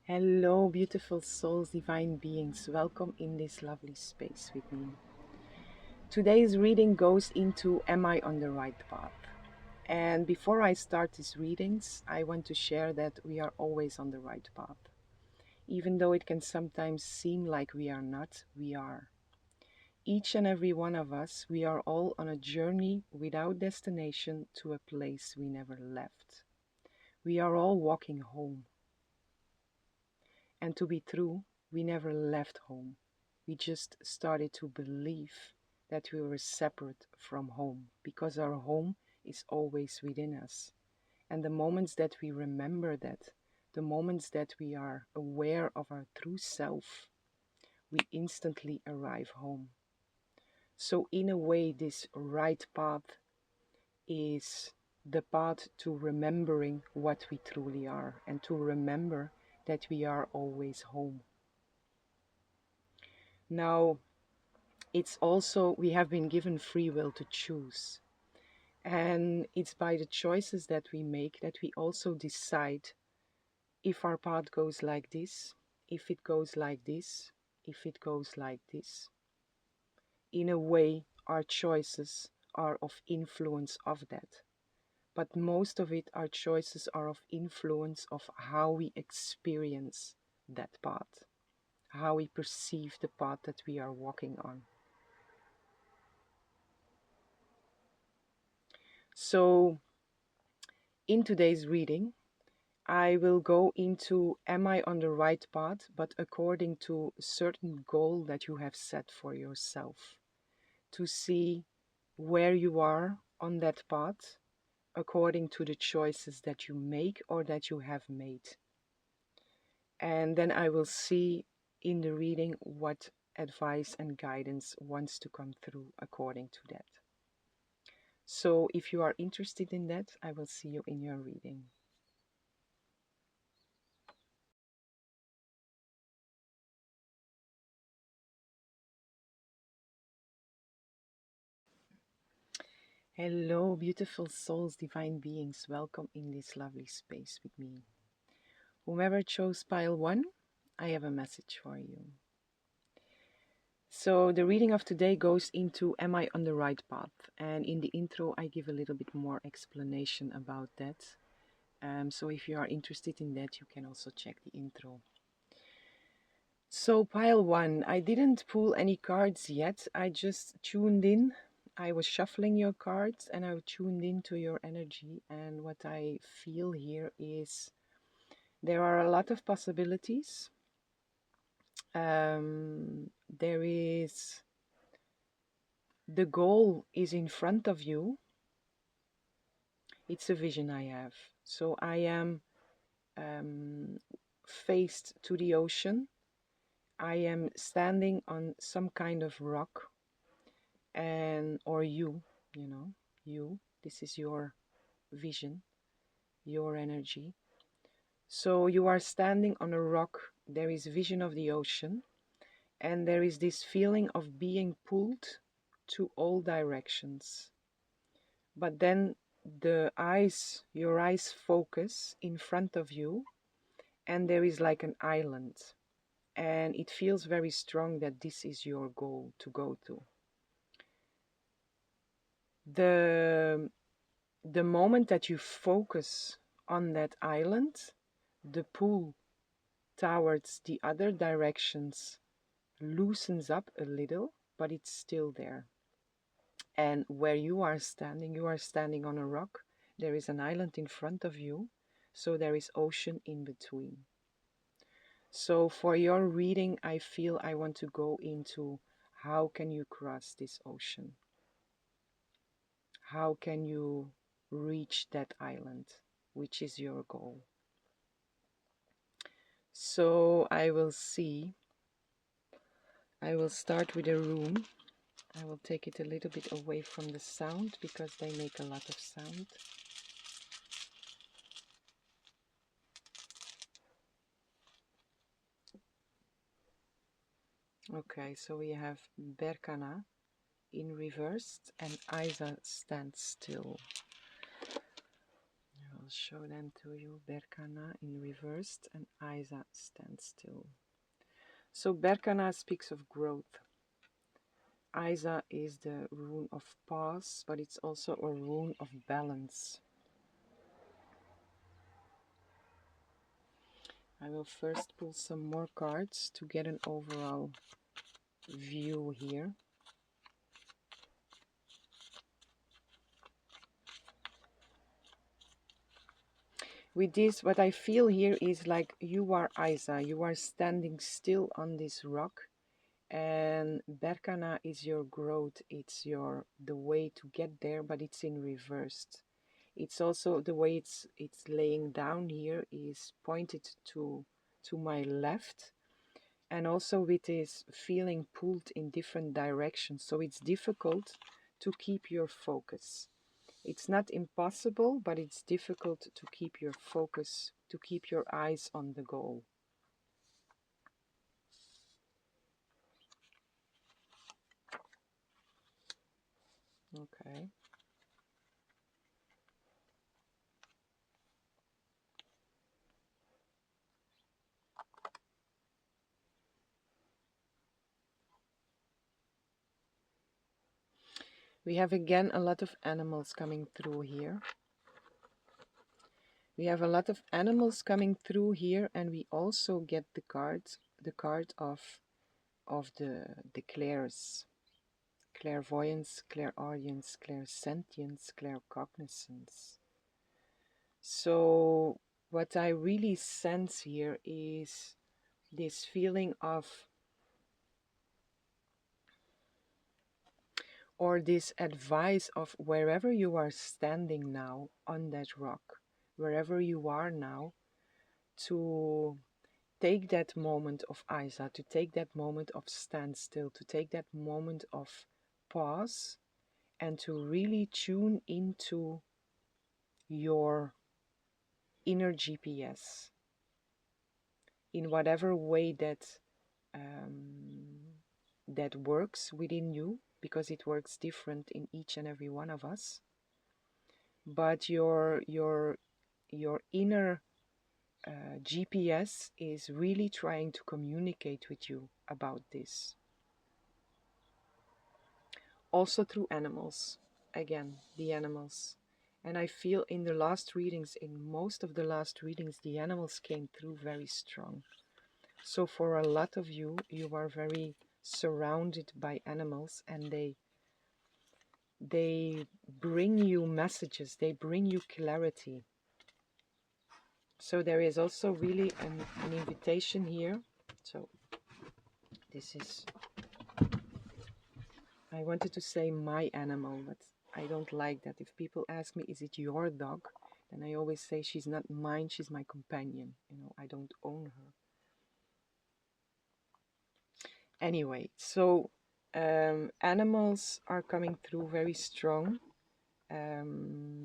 Hello, beautiful souls, divine beings. Welcome in this lovely space with me. Today's reading goes into Am I on the right path? And before I start these readings, I want to share that we are always on the right path. Even though it can sometimes seem like we are not, we are. Each and every one of us, we are all on a journey without destination to a place we never left. We are all walking home. And to be true, we never left home. We just started to believe that we were separate from home because our home is always within us. And the moments that we remember that, the moments that we are aware of our true self, we instantly arrive home. So, in a way, this right path is the path to remembering what we truly are and to remember that we are always home. Now, it's also, we have been given free will to choose. And it's by the choices that we make that we also decide if our path goes like this, if it goes like this, if it goes like this. In a way, our choices are of influence of that. But most of it, our choices are of influence of how we experience that path, how we perceive the path that we are walking on. So, in today's reading, I will go into am I on the right path, but according to a certain goal that you have set for yourself, to see where you are on that path according to the choices that you make or that you have made. And then I will see in the reading what advice and guidance wants to come through according to that. So if you are interested in that, I will see you in your reading. Hello, beautiful souls, divine beings. Welcome in this lovely space with me. Whomever chose pile 1, I have a message for you. So the reading of today goes into Am I on the right path? And in the intro, I give a little bit more explanation about that. So if you are interested in that, you can also check the intro. So pile 1, I didn't pull any cards yet. I just tuned in. I was shuffling your cards and I tuned into your energy. And what I feel here is there are a lot of possibilities. There is the goal is in front of you. It's a vision I have. So I am faced to the ocean. I am standing on some kind of rock, and or you know, this is your vision, your energy. So you are standing on a rock, there is vision of the ocean, and there is this feeling of being pulled to all directions. But then your eyes focus in front of you, and there is like an island, and it feels very strong that this is your goal to go to. The moment that you focus on that island, the pull towards the other directions loosens up a little, but it's still there. And where you are standing on a rock. There is an island in front of you, so there is ocean in between. So for your reading, I feel I want to go into how can you cross this ocean? How can you reach that island, which is your goal? So I will start with a room. I will take it a little bit away from the sound because they make a lot of sound. Okay, so we have Berkana in reversed and Isa stands still. I will show them to you. Berkana in reversed and Isa stands still. So Berkana speaks of growth. Isa is the rune of pause, but it's also a rune of balance. I will first pull some more cards to get an overall view here. With this, what I feel here is like you are Isa, you are standing still on this rock, and Berkana is your growth, it's the way to get there, but it's in reversed. It's also the way it's laying down here is pointed to my left, and also with this feeling pulled in different directions, so it's difficult to keep your focus. It's not impossible, but it's difficult to keep your focus, to keep your eyes on the goal. Okay. We have again a lot of animals coming through here. We have a lot of animals coming through here, and we also get the card of the clairs. Clairvoyance, clairaudience, clairsentience, claircognizance. So what I really sense here is this feeling of, or this advice of, wherever you are standing now on that rock, wherever you are now, to take that moment of Isa, to take that moment of standstill, to take that moment of pause, and to really tune into your inner GPS in whatever way that works within you, because it works different in each and every one of us. But your inner GPS is really trying to communicate with you about this. Also through animals, again, the animals. And I feel in the last readings, in most of the last readings, the animals came through very strong. So for a lot of you, you are very surrounded by animals, and they bring you messages, they bring you clarity. So there is also really an invitation here. So this is, I wanted to say my animal, but I don't like that. If people ask me, is it your dog? Then I always say she's not mine, she's my companion. You know, I don't own her. Anyway, so animals are coming through very strong.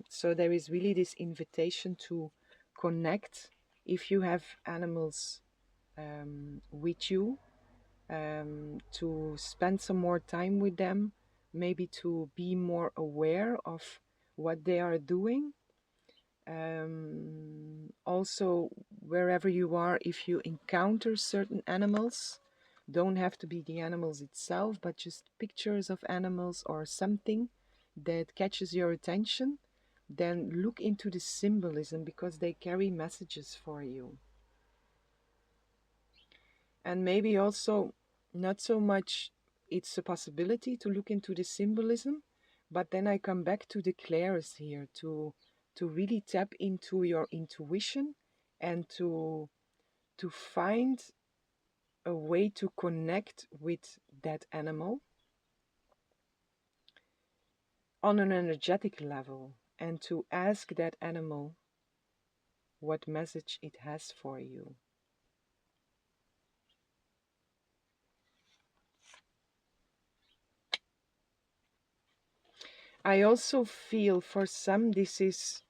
So there is really this invitation to connect. If you have animals with you, to spend some more time with them, maybe to be more aware of what they are doing. Also, wherever you are, if you encounter certain animals, don't have to be the animals itself, but just pictures of animals or something that catches your attention, then look into the symbolism, because they carry messages for you. And maybe also not so much it's a possibility to look into the symbolism, but then I come back to the clairs here, to really tap into your intuition, and to find a way to connect with that animal on an energetic level, and to ask that animal what message it has for you. I also feel for some this is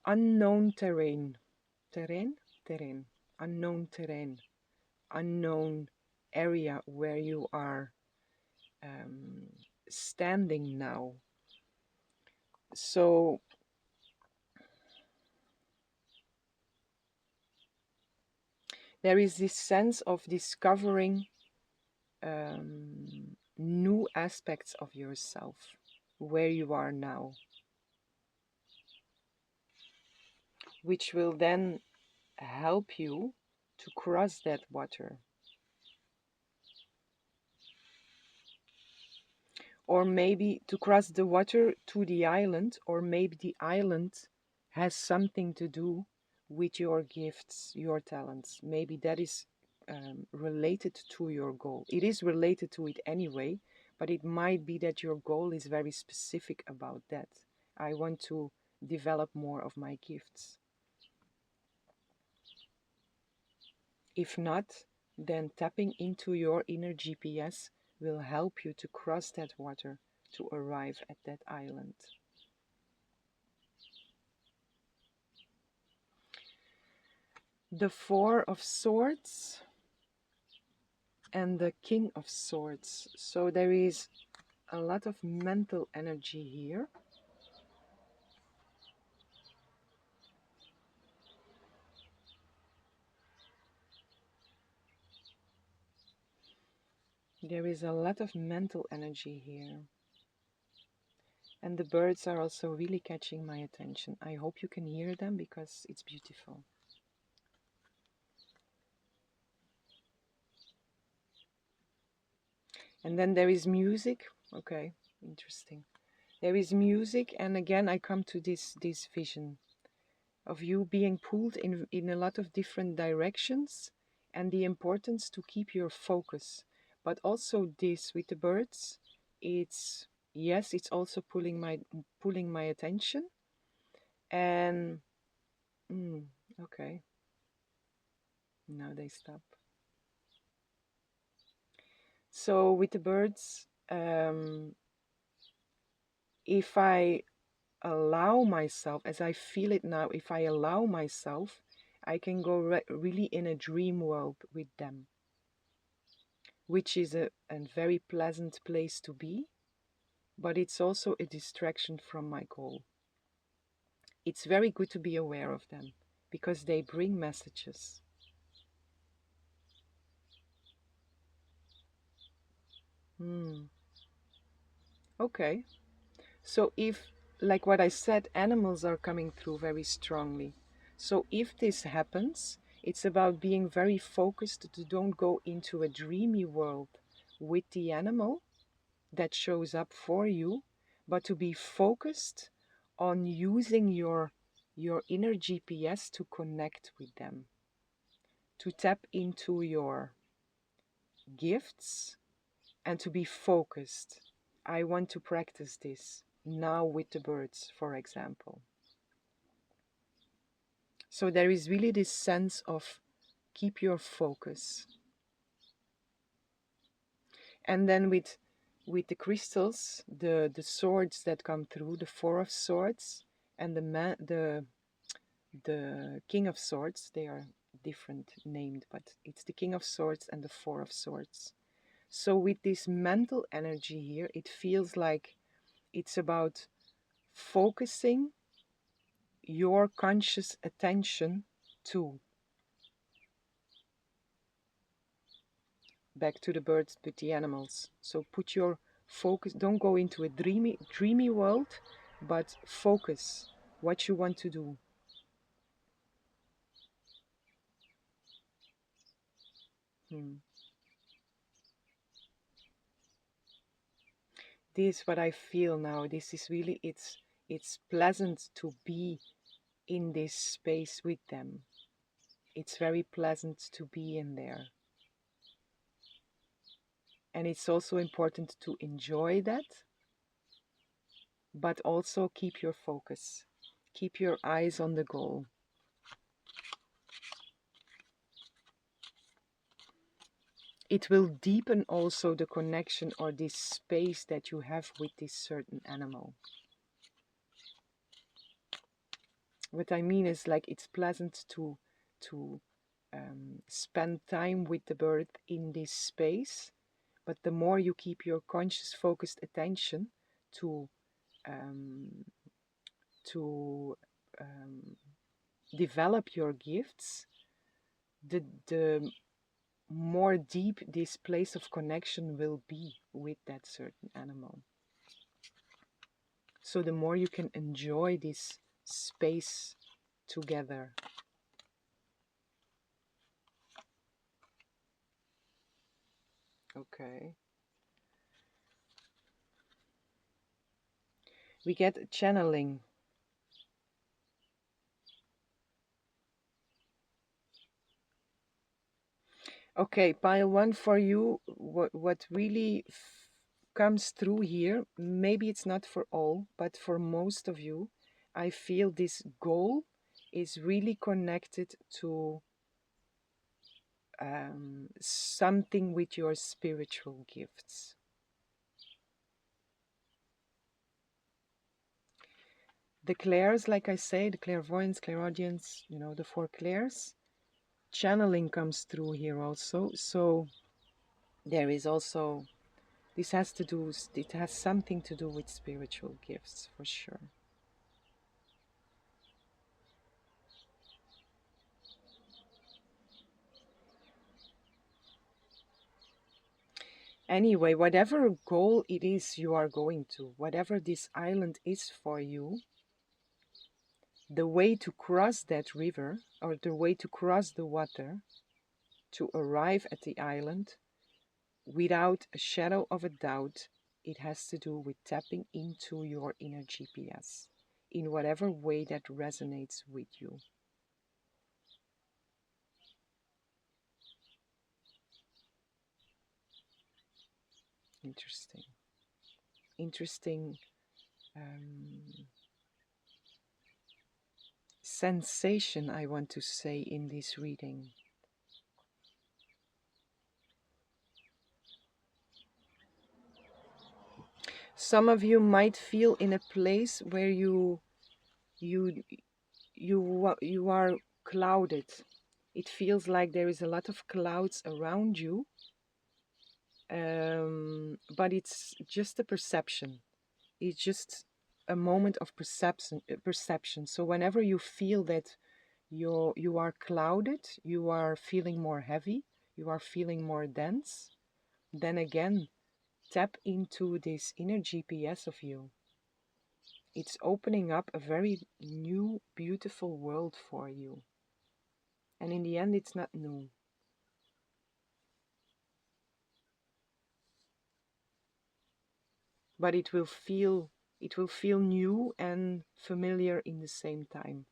unknown terrain. Terrain, unknown terrain, unknown area where you are standing now. So There is this sense of discovering new aspects of yourself, where you are now, which will then help you to cross that water. Or maybe to cross the water to the island, or maybe the island has something to do with your gifts, your talents. Maybe that is related to your goal. It is related to it anyway, but it might be that your goal is very specific about that. I want to develop more of my gifts. If not, then tapping into your inner GPS will help you to cross that water to arrive at that island. The Four of Swords and the King of Swords. So there is a lot of mental energy here. There is a lot of mental energy here. And the birds are also really catching my attention. I hope you can hear them because it's beautiful. And then there is music. Okay, interesting. There is music, and again I come to this vision of you being pulled in a lot of different directions, and the importance to keep your focus. But also this with the birds, it's, yes, it's also pulling my attention. And okay, now they stop. So with the birds, if I allow myself, as I feel it now, if I allow myself, I can go really in a dream world with them, which is a very pleasant place to be, but it's also a distraction from my goal. It's very good to be aware of them because they bring messages. Okay, so if, like what I said, animals are coming through very strongly. So if this happens, it's about being very focused to don't go into a dreamy world with the animal that shows up for you, but to be focused on using your inner GPS to connect with them, to tap into your gifts and to be focused. I want to practice this now with the birds, for example. So there is really this sense of keep your focus. And then with the crystals, the swords that come through, the Four of Swords and the King of Swords, they are different named, but it's the King of Swords and the Four of Swords. So with this mental energy here, it feels like it's about focusing your conscious attention to, back to the birds, but the animals. So put your focus, don't go into a dreamy world, but focus what you want to do. This is what I feel now. This is really, it's pleasant to be in this space with them. It's very pleasant to be in there. And it's also important to enjoy that, but also keep your focus. Keep your eyes on the goal. It will deepen also the connection or this space that you have with this certain animal. What I mean is, like, it's pleasant to spend time with the bird in this space, but the more you keep your conscious focused attention to develop your gifts, the more deep this place of connection will be with that certain animal. So the more you can enjoy this space together. Okay. We get channeling. Okay, pile one for you. What really comes through here, maybe it's not for all, but for most of you, I feel this goal is really connected to something with your spiritual gifts. The clairs, like I say, the clairvoyance, clairaudience, you know, the four clairs, channeling comes through here also. So there is also, this has to do, it has something to do with spiritual gifts for sure. Anyway, whatever goal it is you are going to, whatever this island is for you, the way to cross that river or the way to cross the water to arrive at the island, without a shadow of a doubt, it has to do with tapping into your inner GPS in whatever way that resonates with you. Interesting. Interesting sensation, I want to say, in this reading. Some of you might feel in a place where you are clouded. It feels like there is a lot of clouds around you, but it's just a perception. It's just a moment of perception. So whenever you feel that you are clouded, you are feeling more heavy, you are feeling more dense, then again, tap into this inner GPS of you. It's opening up a very new, beautiful world for you. And in the end, it's not new. But it will feel new and familiar in the same time.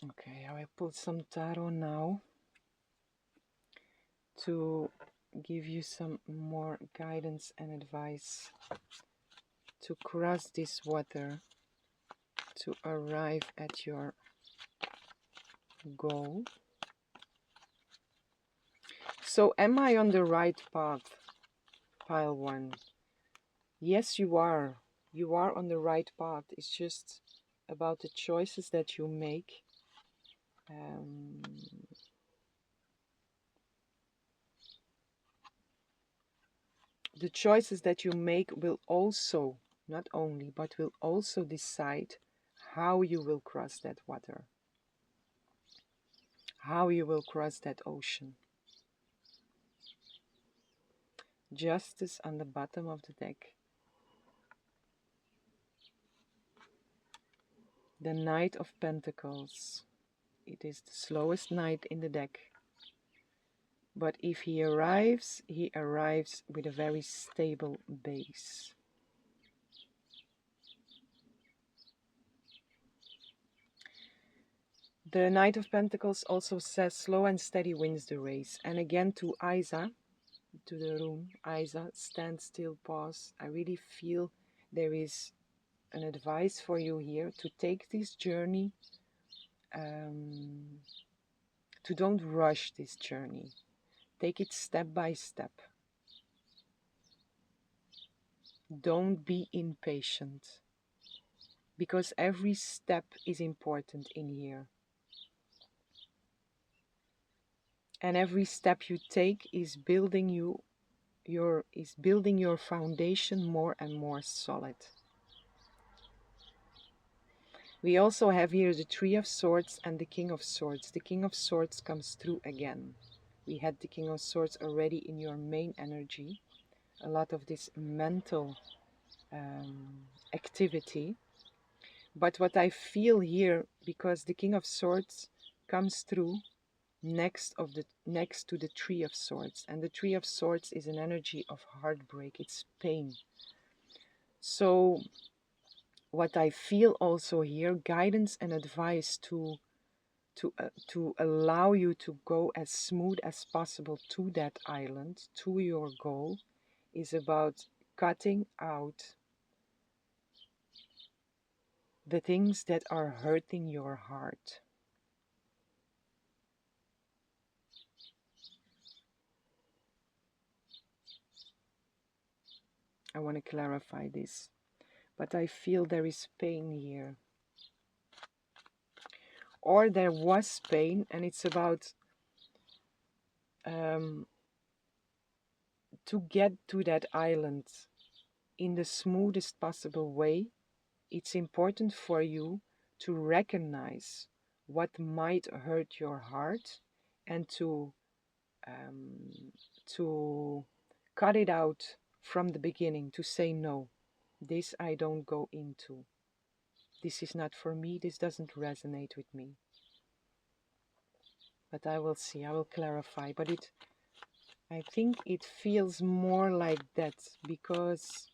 Okay, I will pull some tarot now to give you some more guidance and advice to cross this water to arrive at your goal. So am I on the right path, pile one? Yes, you are. You are on the right path. It's just about the choices that you make. The choices that you make will also, not only, but will also decide how you will cross that water, how you will cross that ocean. Justice on the bottom of the deck. The Knight of Pentacles. It is the slowest knight in the deck. But if he arrives with a very stable base. The Knight of Pentacles also says slow and steady wins the race. And again to Isa, to the room, Isa, stand still, pause. I really feel there is an advice for you here to take this journey, to don't rush this journey. Take it step by step. Don't be impatient, because every step is important in here. And every step you take is building your foundation more and more solid. We also have here the Three of Swords and the King of Swords. The King of Swords comes through again. We had the King of Swords already in your main energy. A lot of this mental activity. But what I feel here, because the King of Swords comes through next to the Three of Swords, and the Three of Swords is an energy of heartbreak. It's pain. So what I feel also here, guidance and advice to allow you to go as smooth as possible to that island, to your goal, is about cutting out the things that are hurting your heart. I want to clarify this, but I feel there is pain here. Or there was pain, and it's about to get to that island in the smoothest possible way. It's important for you to recognize what might hurt your heart and to cut it out from the beginning, to say no, this I don't go into. This is not for me, this doesn't resonate with me. But I will see, I will clarify. But I think it feels more like that because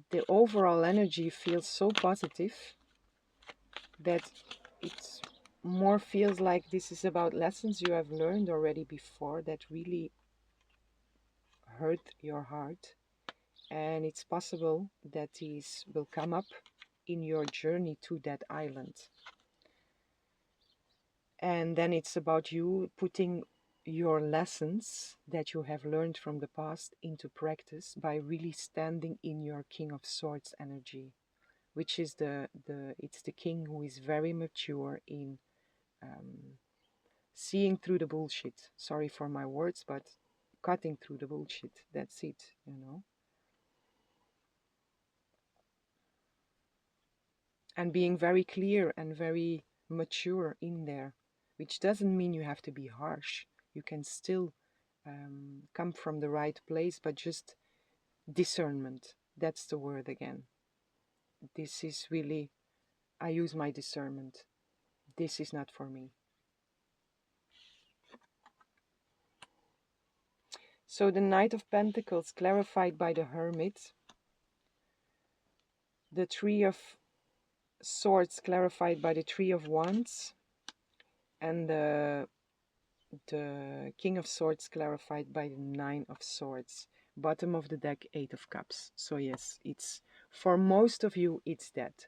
the overall energy feels so positive that it more feels like this is about lessons you have learned already before that really hurt your heart. And it's possible that these will come up in your journey to that island. And then it's about you putting your lessons that you have learned from the past into practice by really standing in your King of Swords energy, which is it's the king who is very mature in seeing through the bullshit. Sorry for my words, but cutting through the bullshit. That's it, you know. And being very clear and very mature in there, which doesn't mean you have to be harsh. You can still come from the right place, but just discernment. That's the word again. This is really, I use my discernment. This is not for me. So the Knight of Pentacles clarified by the Hermit, the Three of Swords clarified by the Three of Wands, and the King of Swords clarified by the Nine of Swords. Bottom of the deck, Eight of Cups. So yes, it's for most of you, it's that.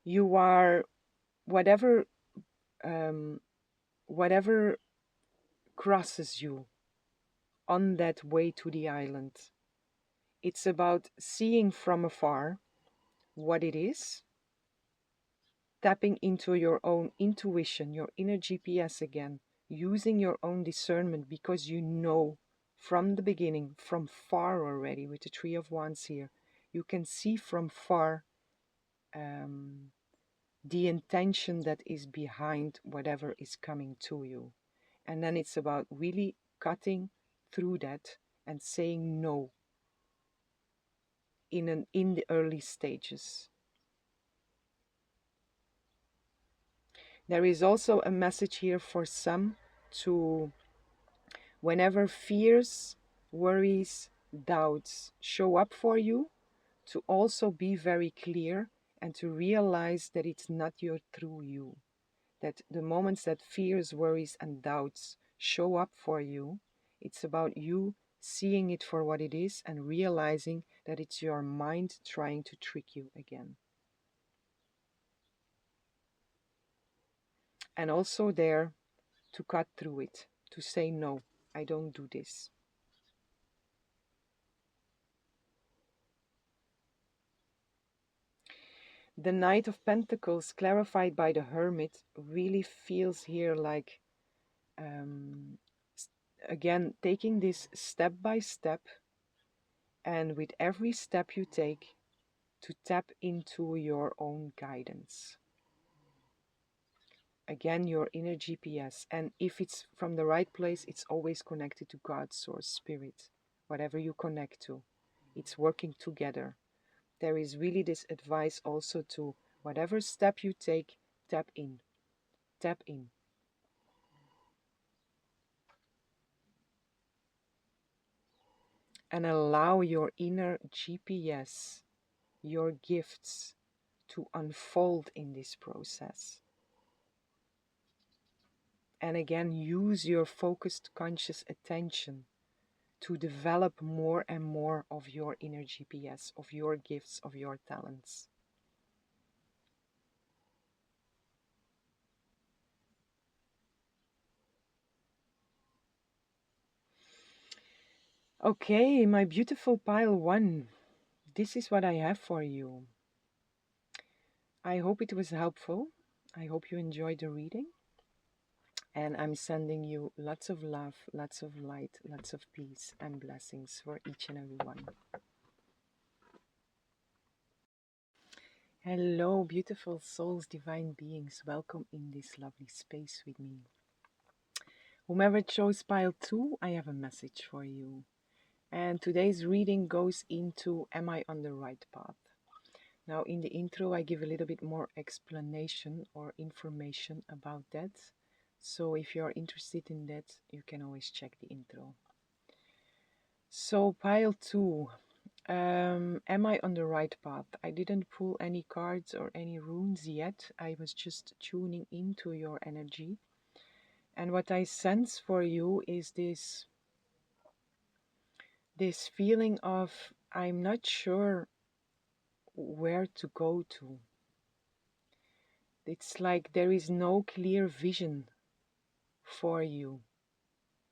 You are whatever whatever crosses you on that way to the island. It's about seeing from afar what it is, tapping into your own intuition, your inner GPS again, using your own discernment because you know from the beginning, from far already, with the Three of Wands here, you can see from far the intention that is behind whatever is coming to you. And then it's about really cutting through that and saying no in the early stages. There is also a message here for some to, whenever fears, worries, doubts show up for you, to also be very clear and to realize that it's not your true you. That the moments that fears, worries, and doubts show up for you, it's about you seeing it for what it is and realizing that it's your mind trying to trick you again. And also there to cut through it, to say no, I don't do this. The Knight of Pentacles clarified by the Hermit really feels here like again taking this step by step, and with every step you take to tap into your own guidance. Again, your inner GPS. And if it's from the right place, it's always connected to God, Source, Spirit. Whatever you connect to, it's working together. There is really this advice also to whatever step you take, tap in. Tap in. And allow your inner GPS, your gifts, to unfold in this process. And again, use your focused conscious attention to develop more and more of your inner GPS, of your gifts, of your talents. Okay, my beautiful pile one, this is what I have for you. I hope it was helpful. I hope you enjoyed the reading. And I'm sending you lots of love, lots of light, lots of peace and blessings for each and every one. Hello, beautiful souls, divine beings. Welcome in this lovely space with me. Whomever chose pile 2, I have a message for you. And today's reading goes into Am I on the right path? Now, in the intro, I give a little bit more explanation or information about that. So if you're interested in that, you can always check the intro. So, pile 2. Am I on the right path? I didn't pull any cards or any runes yet. I was just tuning into your energy. And what I sense for you is this feeling of I'm not sure where to go to. It's like there is no clear vision for you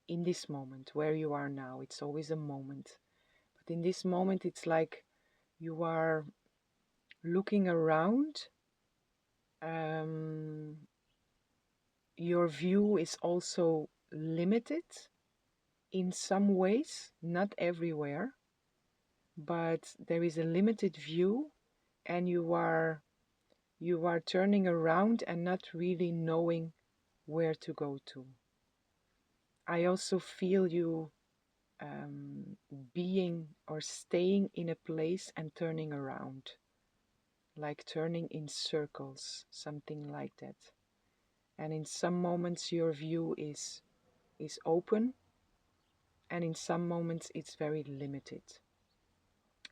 in this moment where you are now. It's always a moment. But in this moment, it's like you are looking around. Your view is also limited in some ways, not everywhere, but there is a limited view, and you are turning around and not really knowing where to go to. I also feel you being or staying in a place and turning around, like turning in circles, something like that. And in some moments your view is open, and in some moments it's very limited.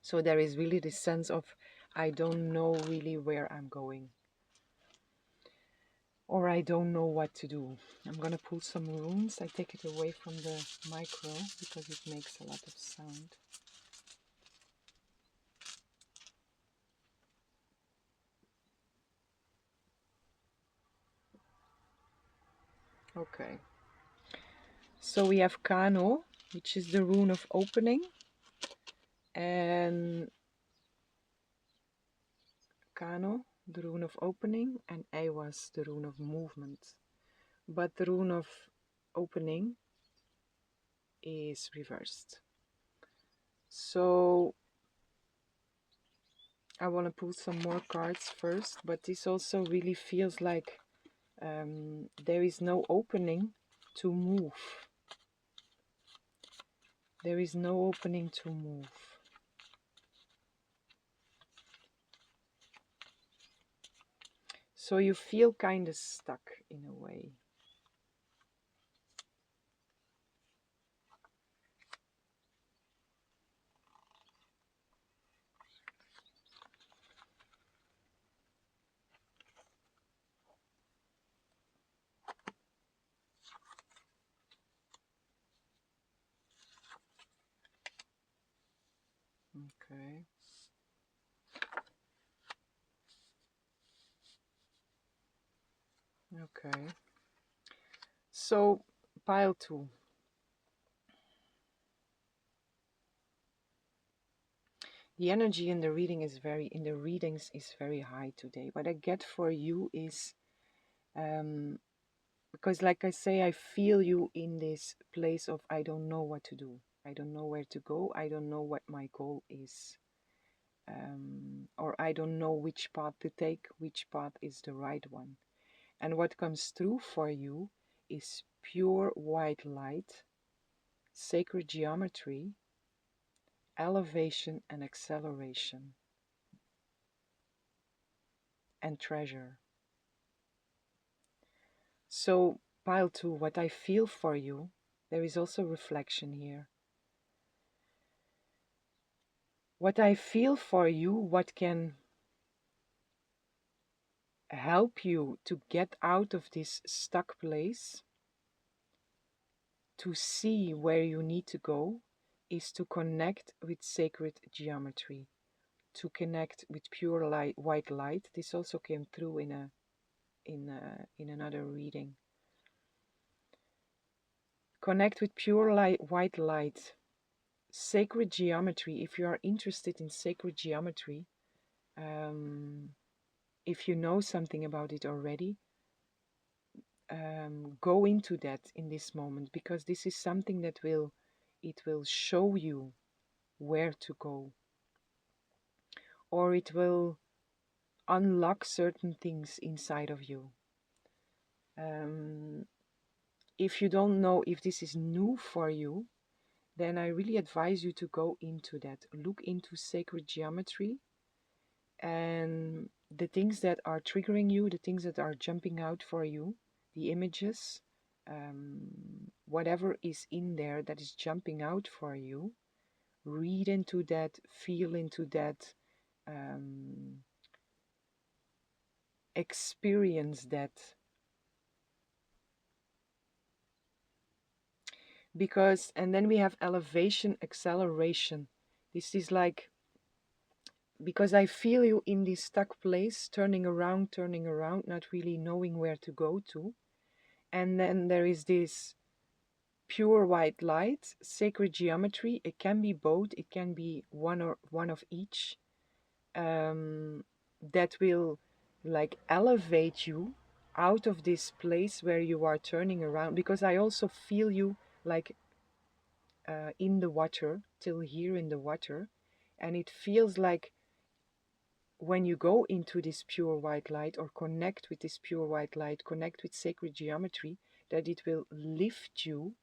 So there is really this sense of I don't know really where I'm going, or I don't know what to do. I'm gonna pull some runes. I take it away from the micro because it makes a lot of sound. Okay. So we have Kano, which is the rune of opening, and Kano, the rune of opening, and Aiwas, the rune of movement. But the rune of opening is reversed. So I want to pull some more cards first, but this also really feels like there is no opening to move. There is no opening to move. So you feel kind of stuck in a way. Okay. Okay. So pile 2. The energy in the readings is very high today. What I get for you is because like I say, I feel you in this place of I don't know what to do. I don't know where to go. I don't know what my goal is. or I don't know which path to take, which path is the right one. And what comes through for you is pure white light, sacred geometry, elevation and acceleration, and treasure. So, pile 2, what I feel for you, there is also reflection here. What I feel for you, what can help you to get out of this stuck place, to see where you need to go, is to connect with sacred geometry, to connect with pure light, white light. This also came through in another reading. Connect with pure light, white light, sacred geometry. If you are interested in sacred geometry, if you know something about it already, go into that in this moment, because this is something that will show you where to go, or it will unlock certain things inside of you. If you don't know if this is new for you, then I really advise you to go into that. Look into sacred geometry and the things that are triggering you, the things that are jumping out for you, the images, whatever is in there that is jumping out for you. Read into that, feel into that, experience that. Because, and then we have elevation, acceleration. This is like, because I feel you in this stuck place, turning around, not really knowing where to go to. And then there is this pure white light, sacred geometry. It can be both, it can be one or one of each. That will like elevate you out of this place where you are turning around, because I also feel you like in the water, till here in the water, and it feels like when you go into this pure white light, or connect with this pure white light, connect with sacred geometry, that it will lift you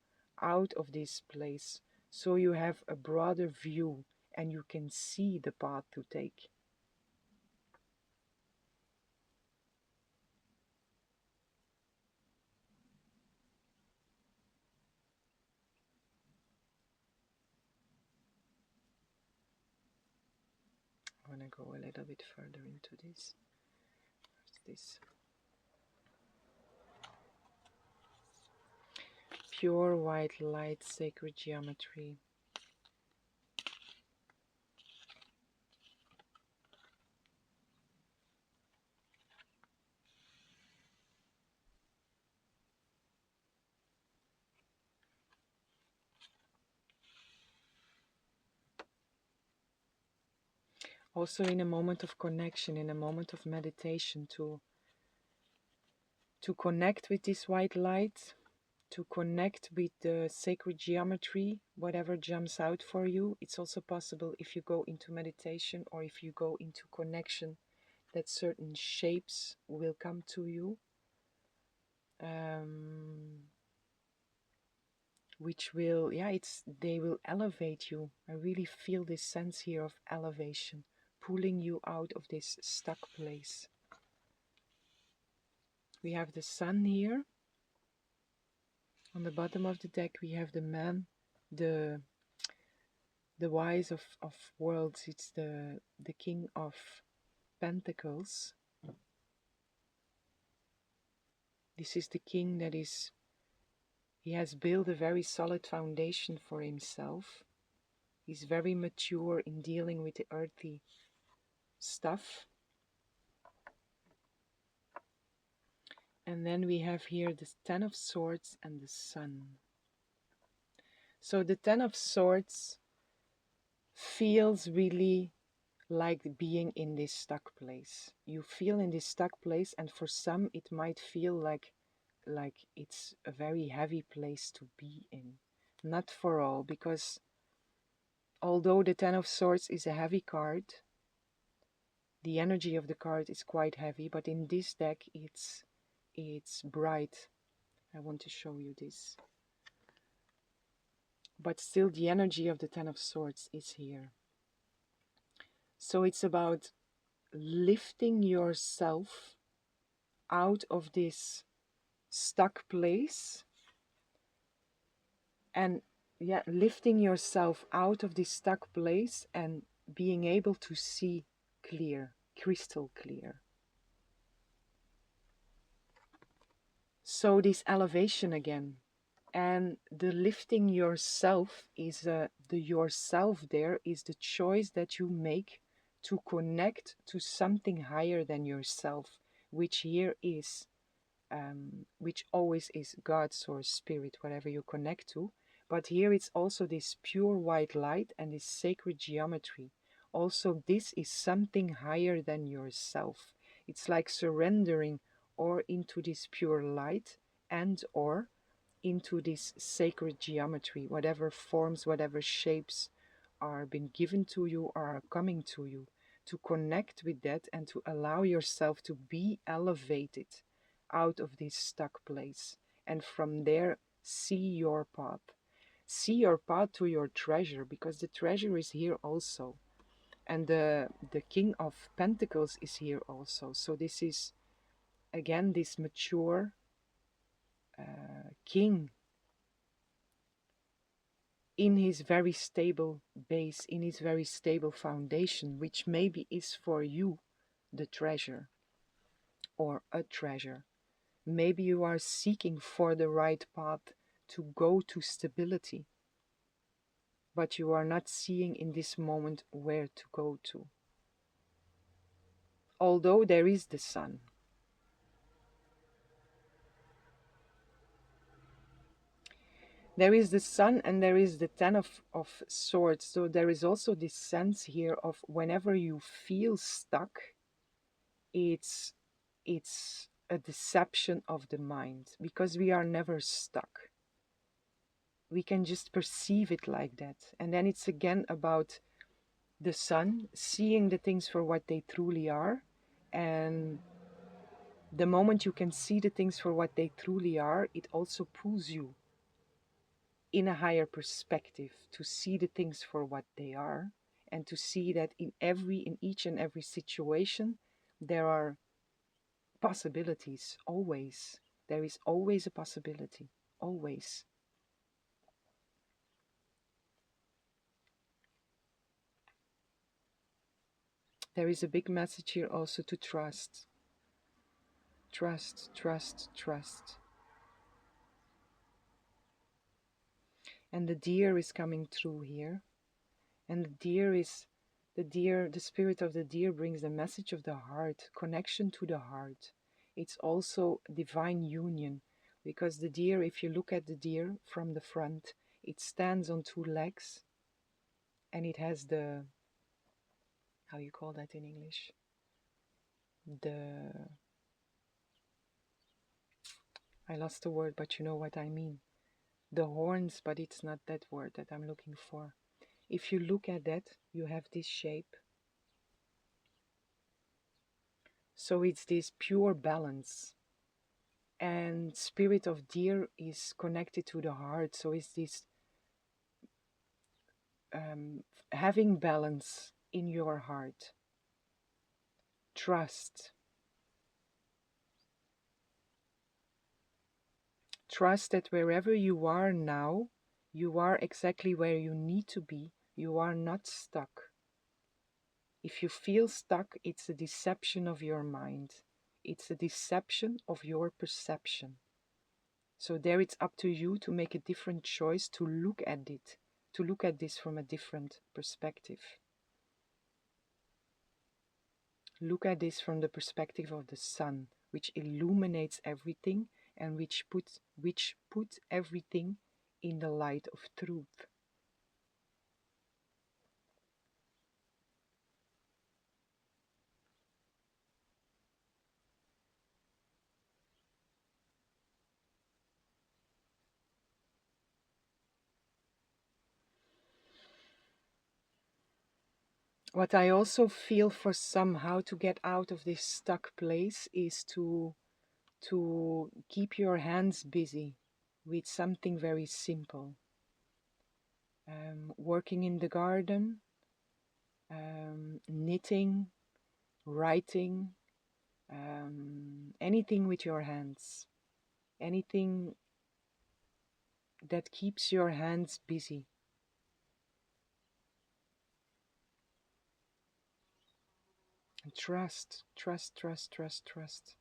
out of this place, so you have a broader view and you can see the path to take. I want to go a little bit further into this. What's this? Pure white light, sacred geometry. Also in a moment of connection, in a moment of meditation, to connect with this white light, to connect with the sacred geometry, whatever jumps out for you. It's also possible if you go into meditation or if you go into connection, that certain shapes will come to you, which will, yeah, they will elevate you. I really feel this sense here of elevation, pulling you out of this stuck place. We have the sun here. On the bottom of the deck we have the man, the wise of worlds. It's the king of pentacles. This is the king that is, he has built a very solid foundation for himself. He's very mature in dealing with the earthy stuff. And then we have here the Ten of Swords and the Sun. So the Ten of Swords feels really like being in this stuck place. You feel in this stuck place, and for some it might feel like it's a very heavy place to be in. Not for all, because although the Ten of Swords is a heavy card, The energy of the card is quite heavy, but in this deck it's bright. I want to show you this. But still the energy of the Ten of Swords is here. So it's about lifting yourself out of this stuck place, and yeah, lifting yourself out of this stuck place and being able to see clear, crystal clear. So this elevation again, and the lifting yourself is the yourself there is the choice that you make to connect to something higher than yourself, which here is which always is God, source, spirit, whatever you connect to. But here it's also this pure white light and this sacred geometry. Also, this is something higher than yourself. It's like surrendering or into this pure light and or into this sacred geometry, whatever forms, whatever shapes are been given to you or are coming to you, to connect with that and to allow yourself to be elevated out of this stuck place, and from there see your path. See your path to your treasure, because the treasure is here also, and the King of Pentacles is here also. So this is again this mature king in his very stable base, in his very stable foundation, which maybe is for you the treasure or a treasure. Maybe you are seeking for the right path to go to stability, but you are not seeing in this moment where to go to. Although there is the sun. There is the sun and there is the Ten of Swords. So there is also this sense here of whenever you feel stuck, it's a deception of the mind, because we are never stuck. We can just perceive it like that. And then it's again about the sun, seeing the things for what they truly are. And the moment you can see the things for what they truly are, it also pulls you in a higher perspective to see the things for what they are, and to see that in each and every situation there are possibilities. Always there is always a possibility, always. There is a big message here also to trust. Trust, trust, trust. And the deer is coming through here. And the spirit of the deer brings the message of the heart, connection to the heart. It's also divine union, because the deer, if you look at the deer from the front, it stands on two legs, and it has the, how you call that in English? I lost the word, but you know what I mean. The horns, but it's not that word that I'm looking for. If you look at that, you have this shape. So it's this pure balance. And spirit of deer is connected to the heart. So it's this having balance in your heart. Trust. Trust that wherever you are now, you are exactly where you need to be. You are not stuck. If you feel stuck, it's a deception of your mind. It's a deception of your perception. So there it's up to you to make a different choice, to look at it, to look at this from a different perspective. Look at this from the perspective of the sun, which illuminates everything and which puts everything in the light of truth. What I also feel for some how to get out of this stuck place is to keep your hands busy with something very simple. Working in the garden, knitting, writing, anything with your hands, anything that keeps your hands busy. And trust, trust, trust, trust, trust.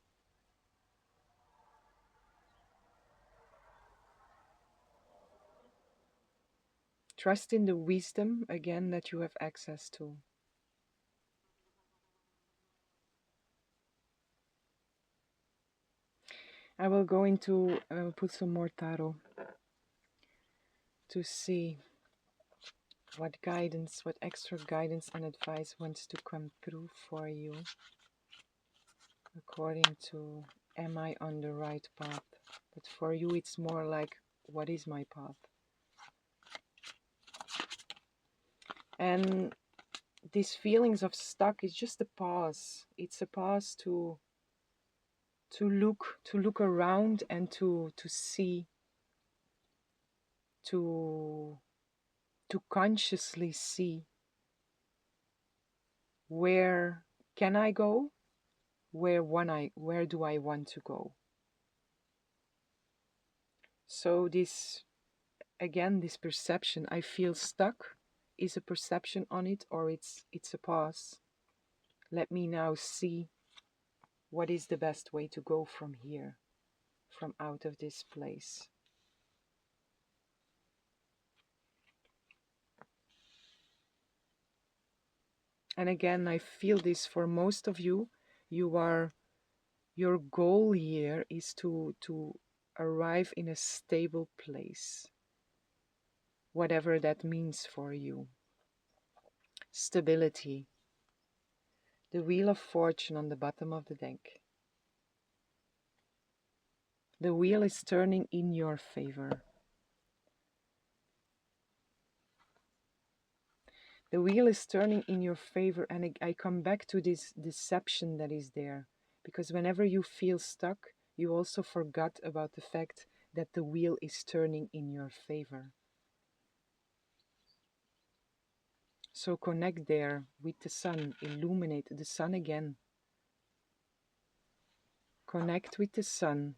Trust in the wisdom again that you have access to. I will go into put some more tarot to see what guidance, what extra guidance and advice wants to come through for you according to am I on the right path? But for you it's more like what is my path? And these feelings of stuck is just a pause. It's a pause to look around and to see, to consciously see where can I go, where do I want to go. So this again, this perception, I feel stuck, is a perception on it, or it's a pause. Let me now see what is the best way to go from here, from out of this place. And again, I feel this for most of you. Your goal here is to arrive in a stable place, whatever that means for you. Stability. The Wheel of Fortune on the bottom of the deck. The wheel is turning in your favor. The wheel is turning in your favor, and I come back to this deception that is there. Because whenever you feel stuck, you also forgot about the fact that the wheel is turning in your favor. So connect there with the sun, illuminate the sun again. Connect with the sun.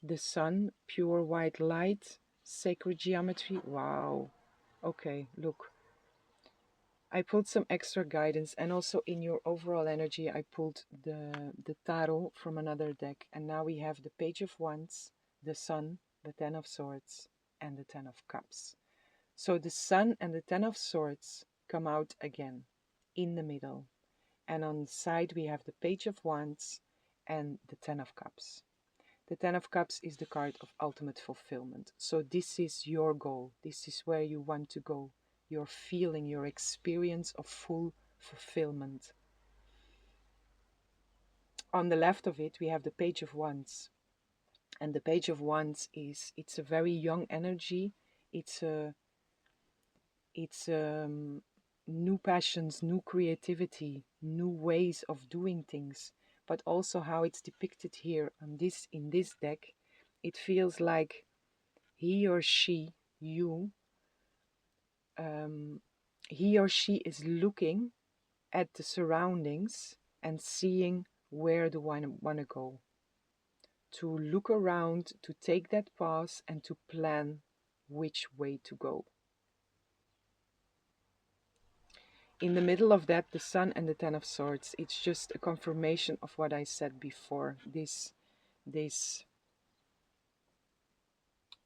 The sun, pure white light, sacred geometry. Wow. Okay, look. I pulled some extra guidance, and also in your overall energy I pulled the tarot from another deck, and now we have the Page of Wands, the Sun, the Ten of Swords, and the Ten of Cups. So the Sun and the Ten of Swords come out again in the middle, and on the side we have the Page of Wands and the Ten of Cups. The Ten of Cups is the card of ultimate fulfillment. So this is your goal. This is where you want to go. Your feeling, your experience of full fulfillment. On the left of it, we have the Page of Wands. And the Page of Wands it's a very young energy. It's new passions, new creativity, new ways of doing things. But also how it's depicted here on in this deck, it feels like he or she, you, he or she is looking at the surroundings and seeing where do I want to go. To look around, to take that pause and to plan which way to go. In the middle of that, the Sun and the Ten of Swords, it's just a confirmation of what I said before. This,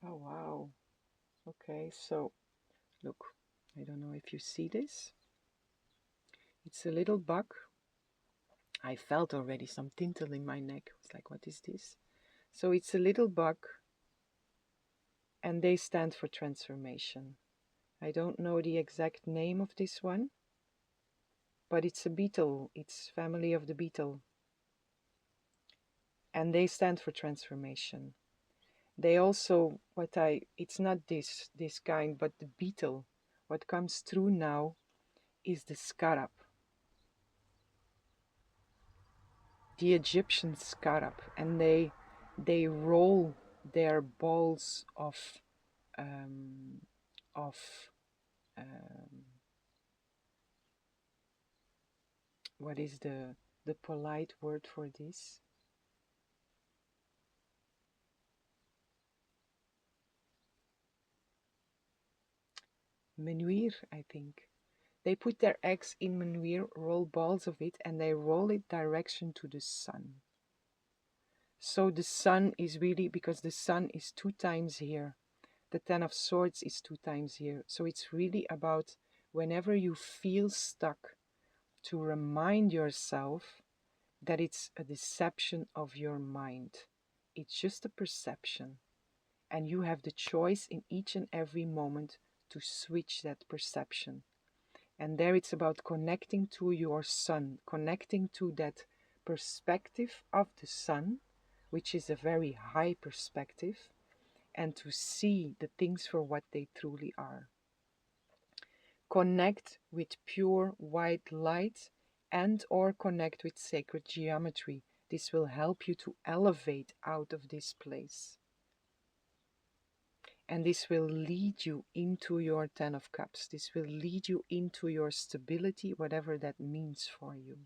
oh wow. Okay, so look, I don't know if you see this. It's a little bug. I felt already some tingle in my neck. I was like, what is this? So it's a little bug, and they stand for transformation. I don't know the exact name of this one, but it's a beetle. It's family of the beetle. And they stand for transformation. They also, it's not this kind, but the beetle. What comes through now is the scarab, the Egyptian scarab, and they roll their balls um, of um, what is the polite word for this? Menuir, I think. They put their eggs in menuir, roll balls of it, and they roll it direction to the sun. So the sun is really, because the sun is 2 times here. The Ten of Swords is 2 times here. So it's really about whenever you feel stuck, to remind yourself that it's a deception of your mind. It's just a perception. And you have the choice in each and every moment to switch that perception. And there it's about connecting to your sun, connecting to that perspective of the sun, which is a very high perspective, and to see the things for what they truly are. Connect with pure white light and or connect with sacred geometry. This will help you to elevate out of this place. And this will lead you into your Ten of Cups. This will lead you into your stability, whatever that means for you.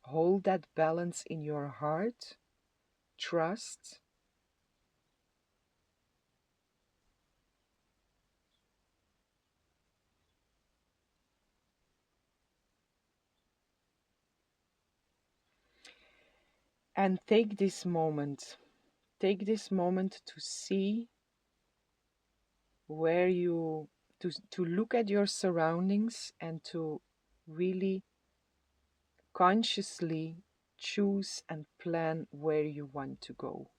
Hold that balance in your heart. Trust. And take this moment. Take this moment to see where you, to look at your surroundings and to really consciously choose and plan where you want to go.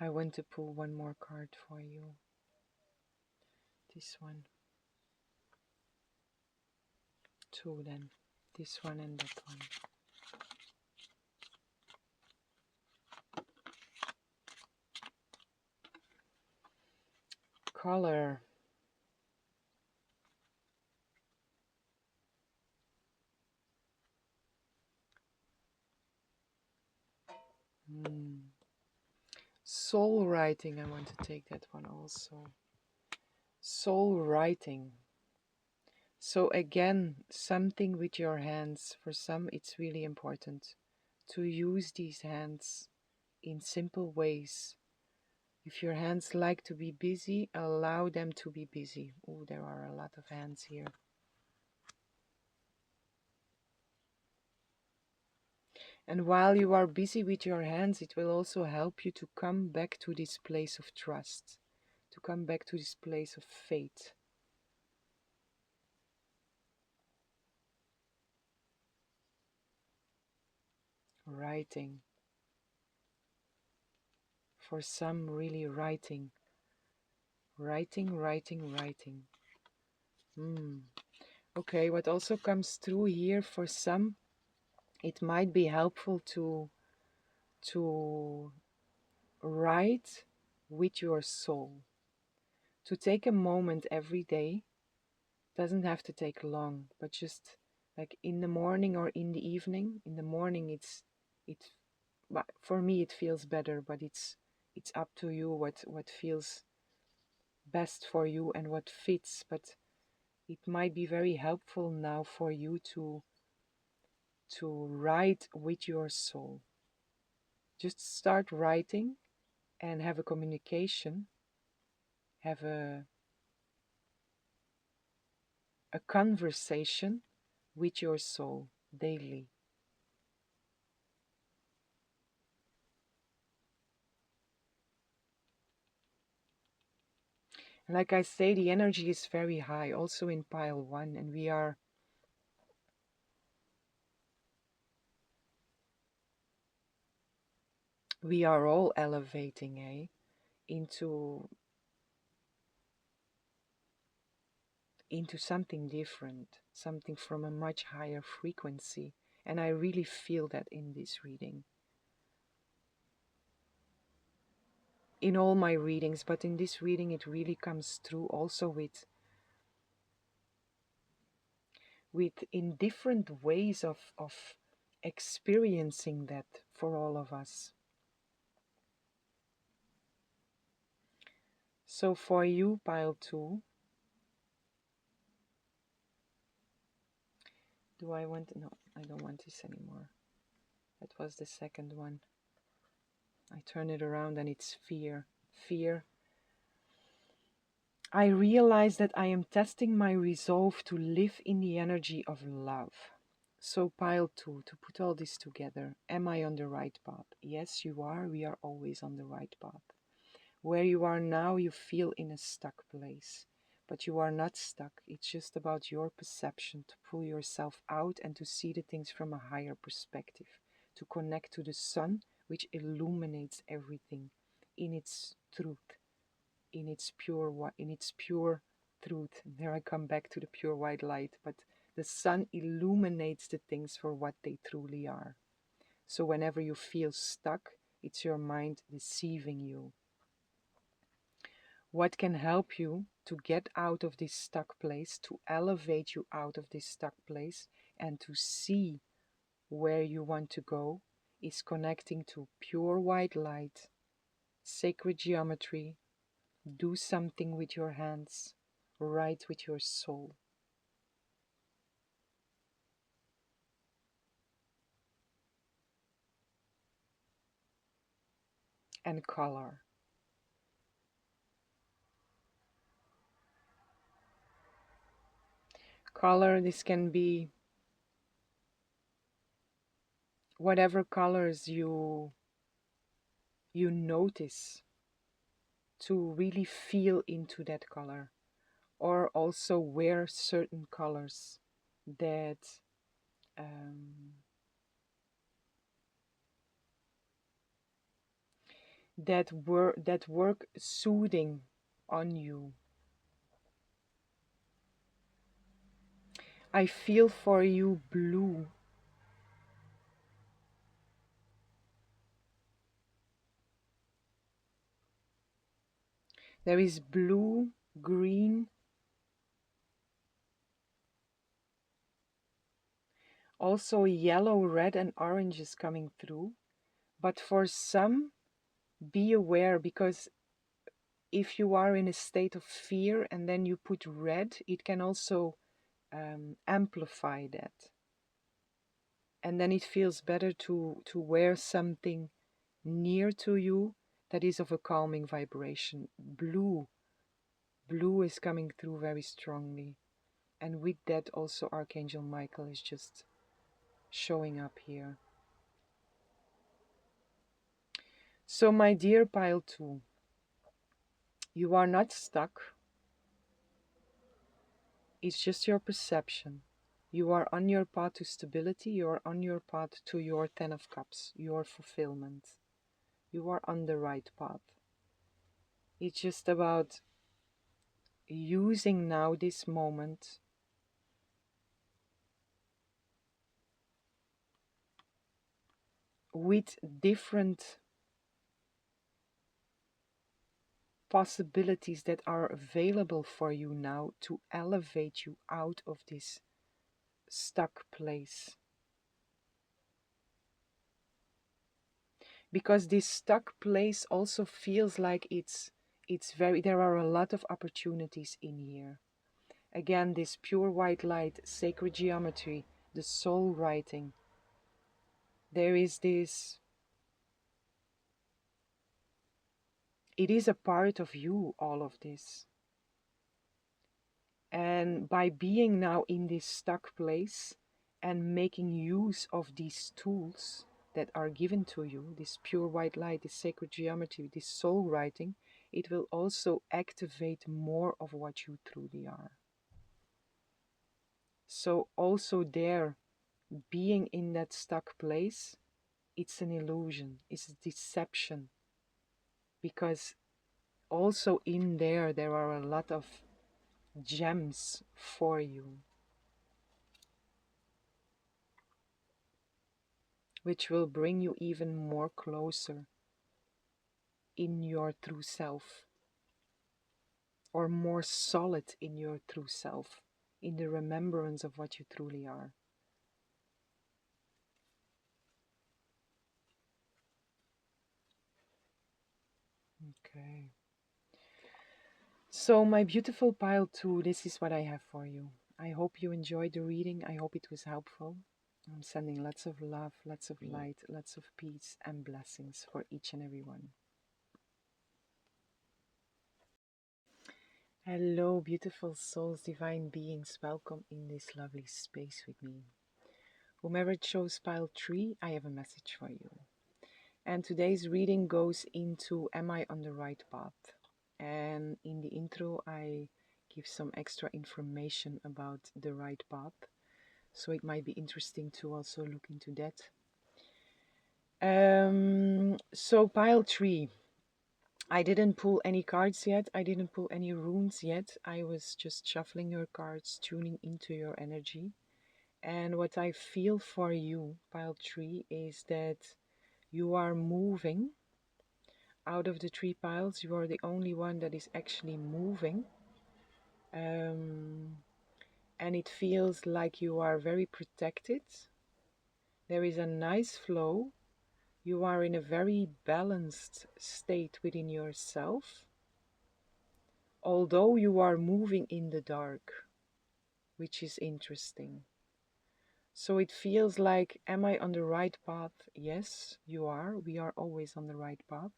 I want to pull one more card for you. This one. Two then. This one and that one. Color. Soul writing. I want to take that one also. Soul writing. So again, something with your hands. For some, it's really important to use these hands in simple ways. If your hands like to be busy, allow them to be busy. Oh, there are a lot of hands here. And while you are busy with your hands, it will also help you to come back to this place of trust, to come back to this place of faith. Writing. For some, really writing. Writing, writing, writing. Okay, what also comes through here for some, it might be helpful to write with your soul. To take a moment every day, doesn't have to take long, but just like in the morning or in the evening. In the morning it's but for me it feels better, but it's up to you what feels best for you and what fits. But it might be very helpful now for you to write with your soul. Just start writing and have a communication, have a conversation with your soul daily. And like I say, the energy is very high also in pile 1, and we are all elevating, eh? into something different, something from a much higher frequency. And I really feel that in this reading. In all my readings, but in this reading it really comes through also with in different ways of experiencing that for all of us. So for you, pile 2, do I want, no, I don't want this anymore. That was the second one. I turn it around and it's fear. Fear. I realize that I am testing my resolve to live in the energy of love. So pile 2, to put all this together, am I on the right path? Yes, you are. We are always on the right path. Where you are now, you feel in a stuck place. But you are not stuck. It's just about your perception, to pull yourself out and to see the things from a higher perspective, to connect to the sun, which illuminates everything in its truth, in its pure truth. There I come back to the pure white light, but the sun illuminates the things for what they truly are. So whenever you feel stuck, it's your mind deceiving you. What can help you to get out of this stuck place, to elevate you out of this stuck place, and to see where you want to go, is connecting to pure white light, sacred geometry. Do something with your hands, write with your soul. And color. Color, this can be whatever colors you notice, to really feel into that color, or also wear certain colors that that work soothing on you. I feel for you blue. There is blue, green, also yellow, red and orange is coming through. But for some, be aware, because if you are in a state of fear and then you put red, it can also amplify that. And then it feels better to wear something near to you that is of a calming vibration. Blue is coming through very strongly. And with that also Archangel Michael is just showing up here. So my dear pile 2, you are not stuck. It's just your perception. You are on your path to stability. You are on your path to your 10 of Cups, your fulfillment. You are on the right path. It's just about using now this moment with different possibilities that are available for you now to elevate you out of this stuck place. Because this stuck place also feels like it's very, there are a lot of opportunities in here. Again, this pure white light, sacred geometry, the soul writing. There is this, it is a part of you, all of this. And by being now in this stuck place and making use of these tools that are given to you, this pure white light, this sacred geometry, this soul writing, it will also activate more of what you truly are. So also there, being in that stuck place, it's an illusion, it's a deception, because also in there, there are a lot of gems for you, which will bring you even more closer in your true self, or more solid in your true self, in the remembrance of what you truly are. Okay. So, my beautiful pile 2, this is what I have for you. I hope you enjoyed the reading. I hope it was helpful. I'm sending lots of love, lots of light, lots of peace and blessings for each and every one. Hello, beautiful souls, divine beings. Welcome in this lovely space with me. Whomever chose pile 3, I have a message for you. And today's reading goes into Am I on the right path? And in the intro, I give some extra information about the right path. So it might be interesting to also look into that. So pile 3. I didn't pull any cards yet. I didn't pull any runes yet. I was just shuffling your cards, tuning into your energy. And what I feel for you, pile 3, is that you are moving. Out of the 3 piles, you are the only one that is actually moving. And it feels like you are very protected. There is a nice flow. You are in a very balanced state within yourself, although you are moving in the dark, which is interesting. So it feels like, am I on the right path? Yes, you are. We are always on the right path.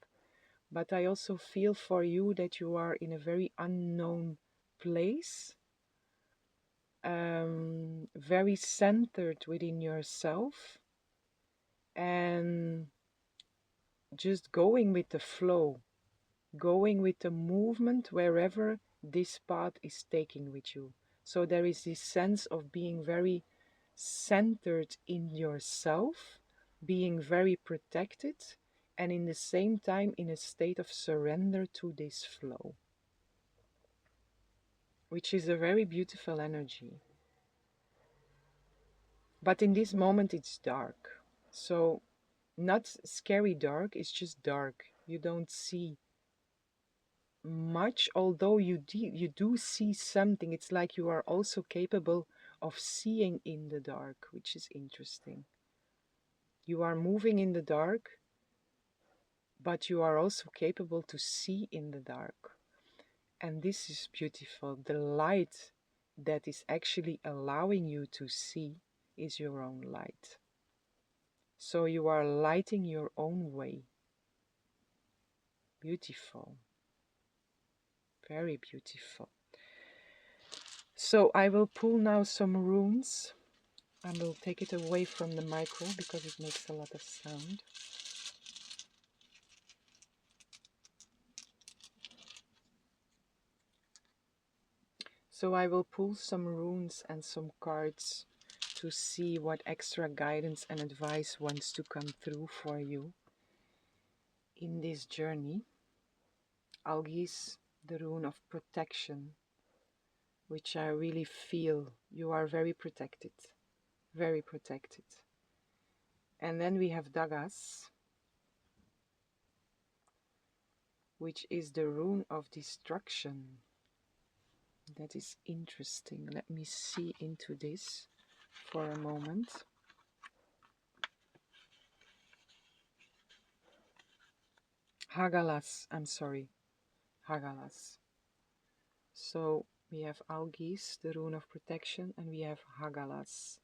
But I also feel for you that you are in a very unknown place, very centered within yourself, and just going with the flow, going with the movement wherever this path is taking with you. So there is this sense of being very centered in yourself, being very protected, and in the same time in a state of surrender to this flow, which is a very beautiful energy. But in this moment it's dark. So not scary dark, it's just dark. You don't see much, although you do see something. It's like you are also capable of seeing in the dark, which is interesting. You are moving in the dark, but you are also capable to see in the dark. And this is beautiful. The light that is actually allowing you to see is your own light. So you are lighting your own way. Beautiful. Very beautiful. So I will pull now some runes. I will take it away from the micro because it makes a lot of sound. So I will pull some runes and some cards to see what extra guidance and advice wants to come through for you in this journey. I'll use the rune of protection, which I really feel you are very protected. Very protected. And then we have Dagas, which is the rune of destruction. That is interesting. Let me see into this for a moment. Hagalas, I'm sorry. Hagalas. So we have Algis, the rune of protection, and we have Hagalas.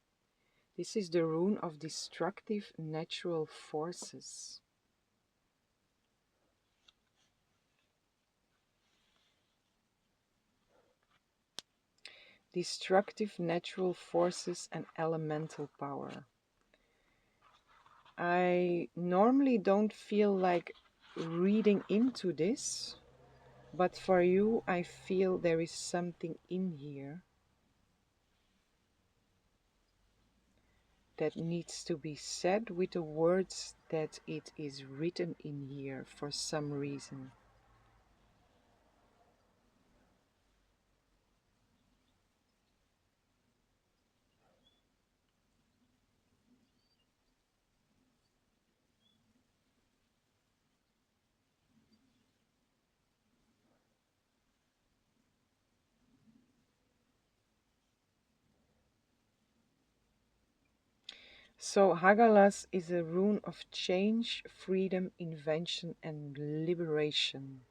This is the rune of destructive natural forces. Destructive natural forces and elemental power. I normally don't feel like reading into this, but for you I feel there is something in here that needs to be said with the words that it is written in here for some reason. So Hagalas is a rune of change, freedom, invention, and liberation.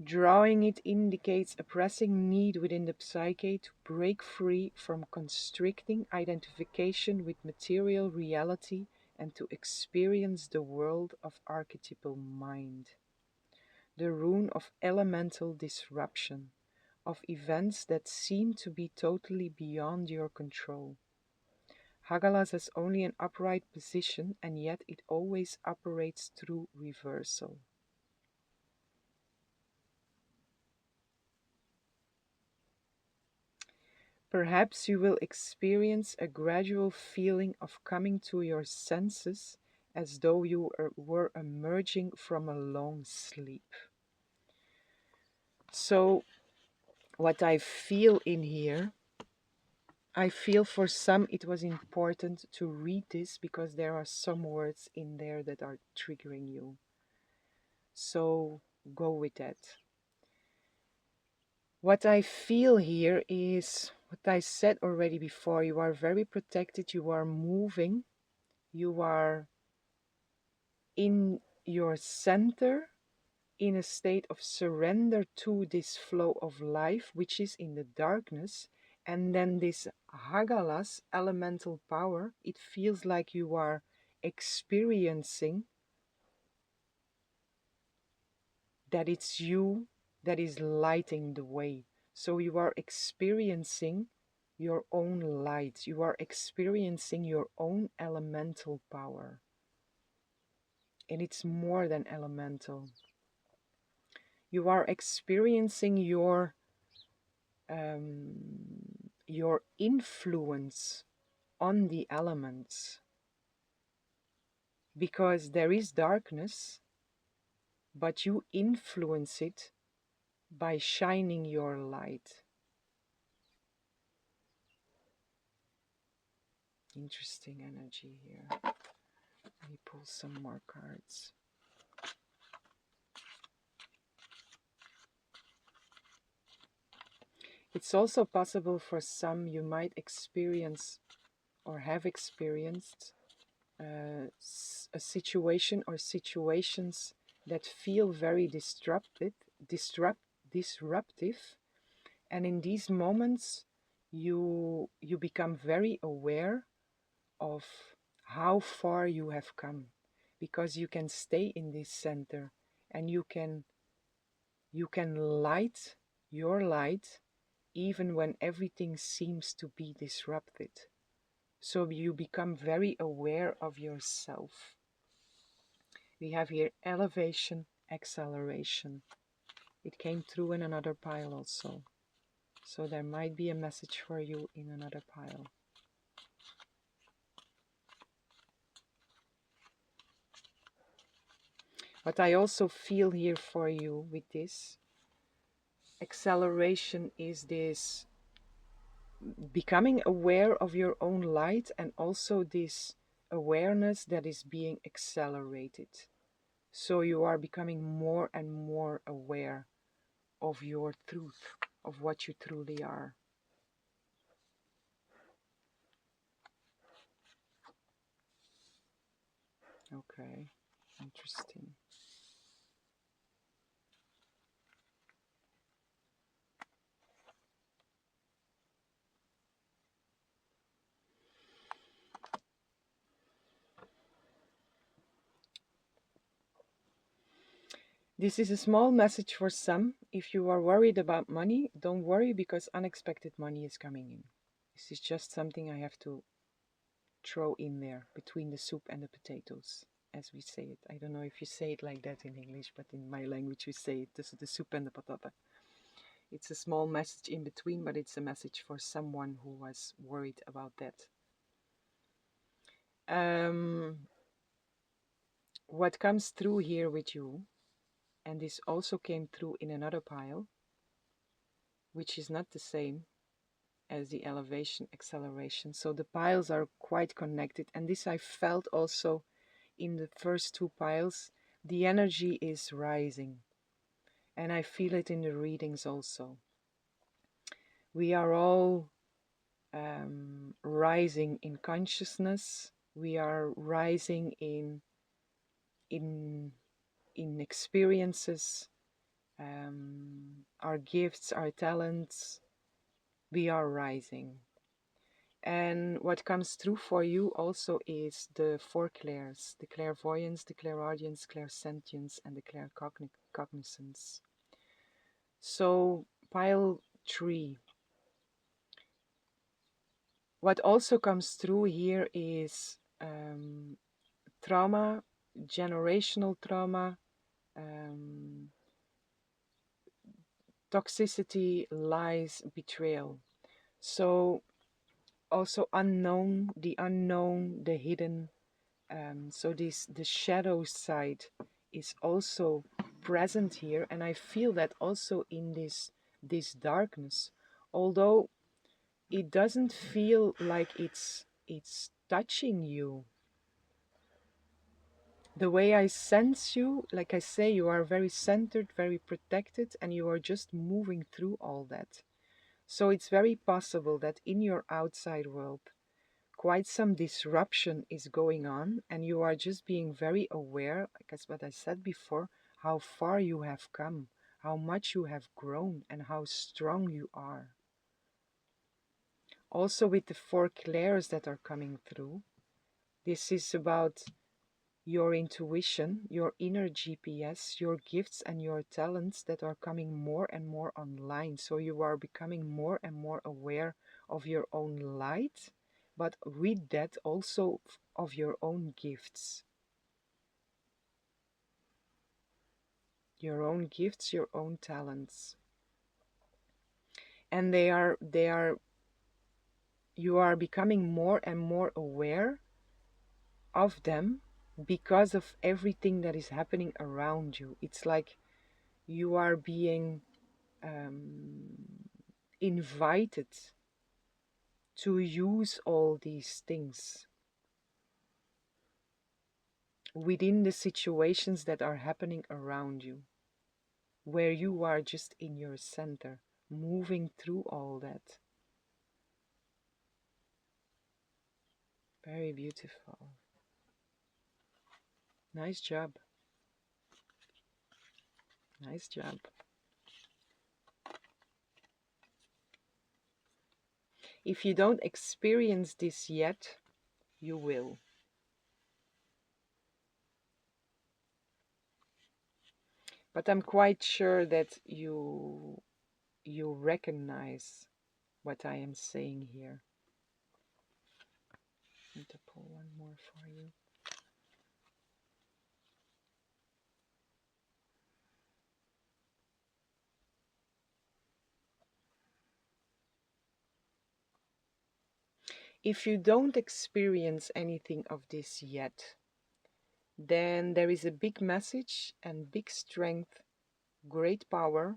Drawing it indicates a pressing need within the psyche to break free from constricting identification with material reality and to experience the world of archetypal mind. The rune of elemental disruption, of events that seem to be totally beyond your control. Hagalas has only an upright position, and yet it always operates through reversal. Perhaps you will experience a gradual feeling of coming to your senses as though you were emerging from a long sleep. So, what I feel in here, I feel for some it was important to read this because there are some words in there that are triggering you. So, go with that. What I feel here is what I said already before. You are very protected, you are moving, you are in your center, in a state of surrender to this flow of life, which is in the darkness. And then this Hagalas, elemental power, it feels like you are experiencing that it's you that is lighting the way. So you are experiencing your own light. You are experiencing your own elemental power. And it's more than elemental. You are experiencing your influence on the elements. Because there is darkness, but you influence it by shining your light. Interesting energy here. Let me pull some more cards. It's also possible for some you might experience or have experienced a situation or situations that feel very disruptive, and in these moments you become very aware of how far you have come, because you can stay in this center and you can light your light even when everything seems to be disrupted. So you become very aware of yourself. We have here elevation, acceleration. It came through in another pile also. So there might be a message for you in another pile. What I also feel here for you with this acceleration is this becoming aware of your own light, and also this awareness that is being accelerated. So you are becoming more and more aware of your truth, of what you truly are. Okay, interesting. This is a small message for some. If you are worried about money, don't worry, because unexpected money is coming in. This is just something I have to throw in there between the soup and the potatoes, as we say it. I don't know if you say it like that in English, but in my language we say it, this is the soup and the patata. It's a small message in between, but it's a message for someone who was worried about that. What comes through here with you, and this also came through in another pile, which is not the same as the elevation acceleration. So the piles are quite connected, and this I felt also in the first two piles. The energy is rising, and I feel it in the readings also. We are all rising in consciousness. We are rising in in experiences, our gifts, our talents. We are rising. And what comes through for you also is the four clairs: the clairvoyance, the clairaudience, clairsentience, and the claircognizance. So, pile 3. What also comes through here is trauma, generational trauma, um, toxicity, lies, betrayal. So, also unknown, the unknown, the hidden. So this the shadow side is also present here, and I feel that also in this darkness, although it doesn't feel like it's touching you. The way I sense you, like I say, you are very centered, very protected, and you are just moving through all that. So it's very possible that in your outside world quite some disruption is going on, and you are just being very aware, like as what I said before, how far you have come, how much you have grown, and how strong you are. Also with the four clairs that are coming through, this is about your intuition, your inner GPS, your gifts and your talents that are coming more and more online. So you are becoming more and more aware of your own light, but with that also of your own gifts. Your own gifts, your own talents. And you are becoming more and more aware of them because of everything that is happening around you. It's like you are being invited to use all these things within the situations that are happening around you, where you are just in your center, moving through all that. Very beautiful. Nice job. Nice job. If you don't experience this yet, you will. But I'm quite sure that you recognize what I am saying here. I need to pull one more for you. If you don't experience anything of this yet, then there is a big message and big strength, great power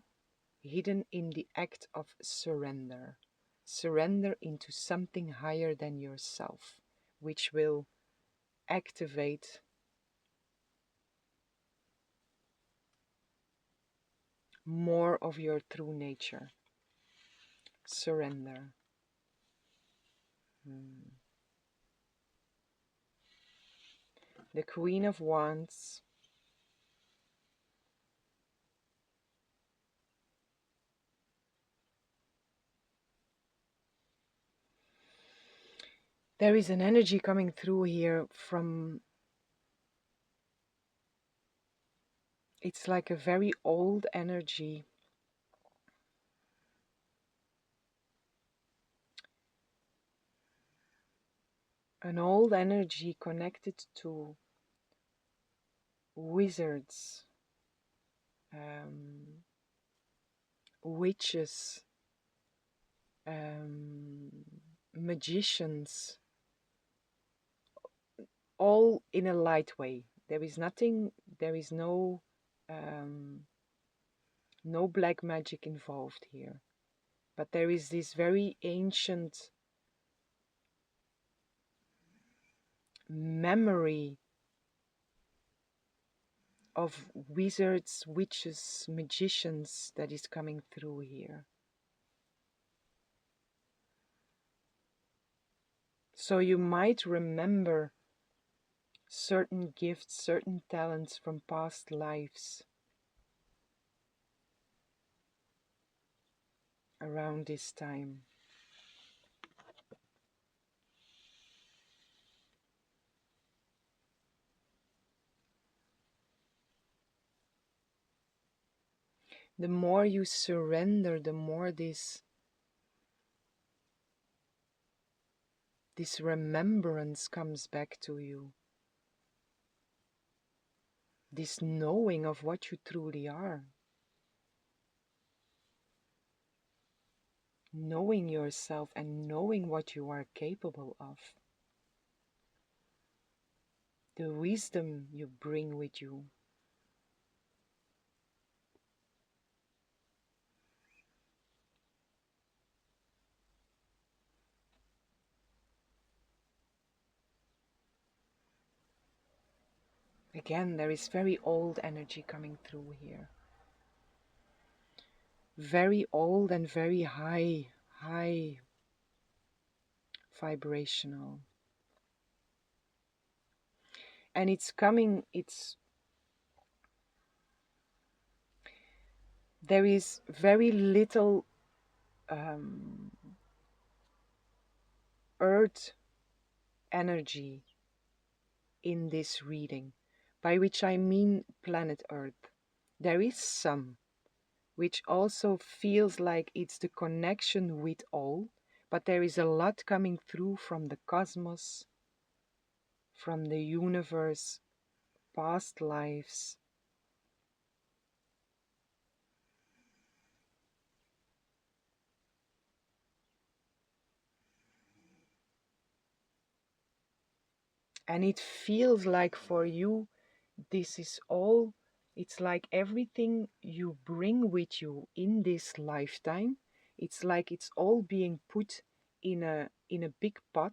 hidden in the act of surrender. Surrender into something higher than yourself, which will activate more of your true nature. Surrender. The Queen of Wands. There is an energy coming through here from, it's like a very old energy. An old energy connected to wizards, witches, magicians, all in a light way. There is nothing, there is no black magic involved here. But there is this very ancient memory of wizards, witches, magicians that is coming through here. So you might remember certain gifts, certain talents from past lives around this time. The more you surrender, the more this remembrance comes back to you. This knowing of what you truly are. Knowing yourself and knowing what you are capable of. The wisdom you bring with you. Again, there is very old energy coming through here. Very old and very high vibrational. And it's coming, there is very little earth energy in this reading, by which I mean planet Earth. There is some, which also feels like it's the connection with all, but there is a lot coming through from the cosmos, from the universe, past lives. And it feels like for you, this is all, it's like everything you bring with you in this lifetime, it's like it's all being put in a big pot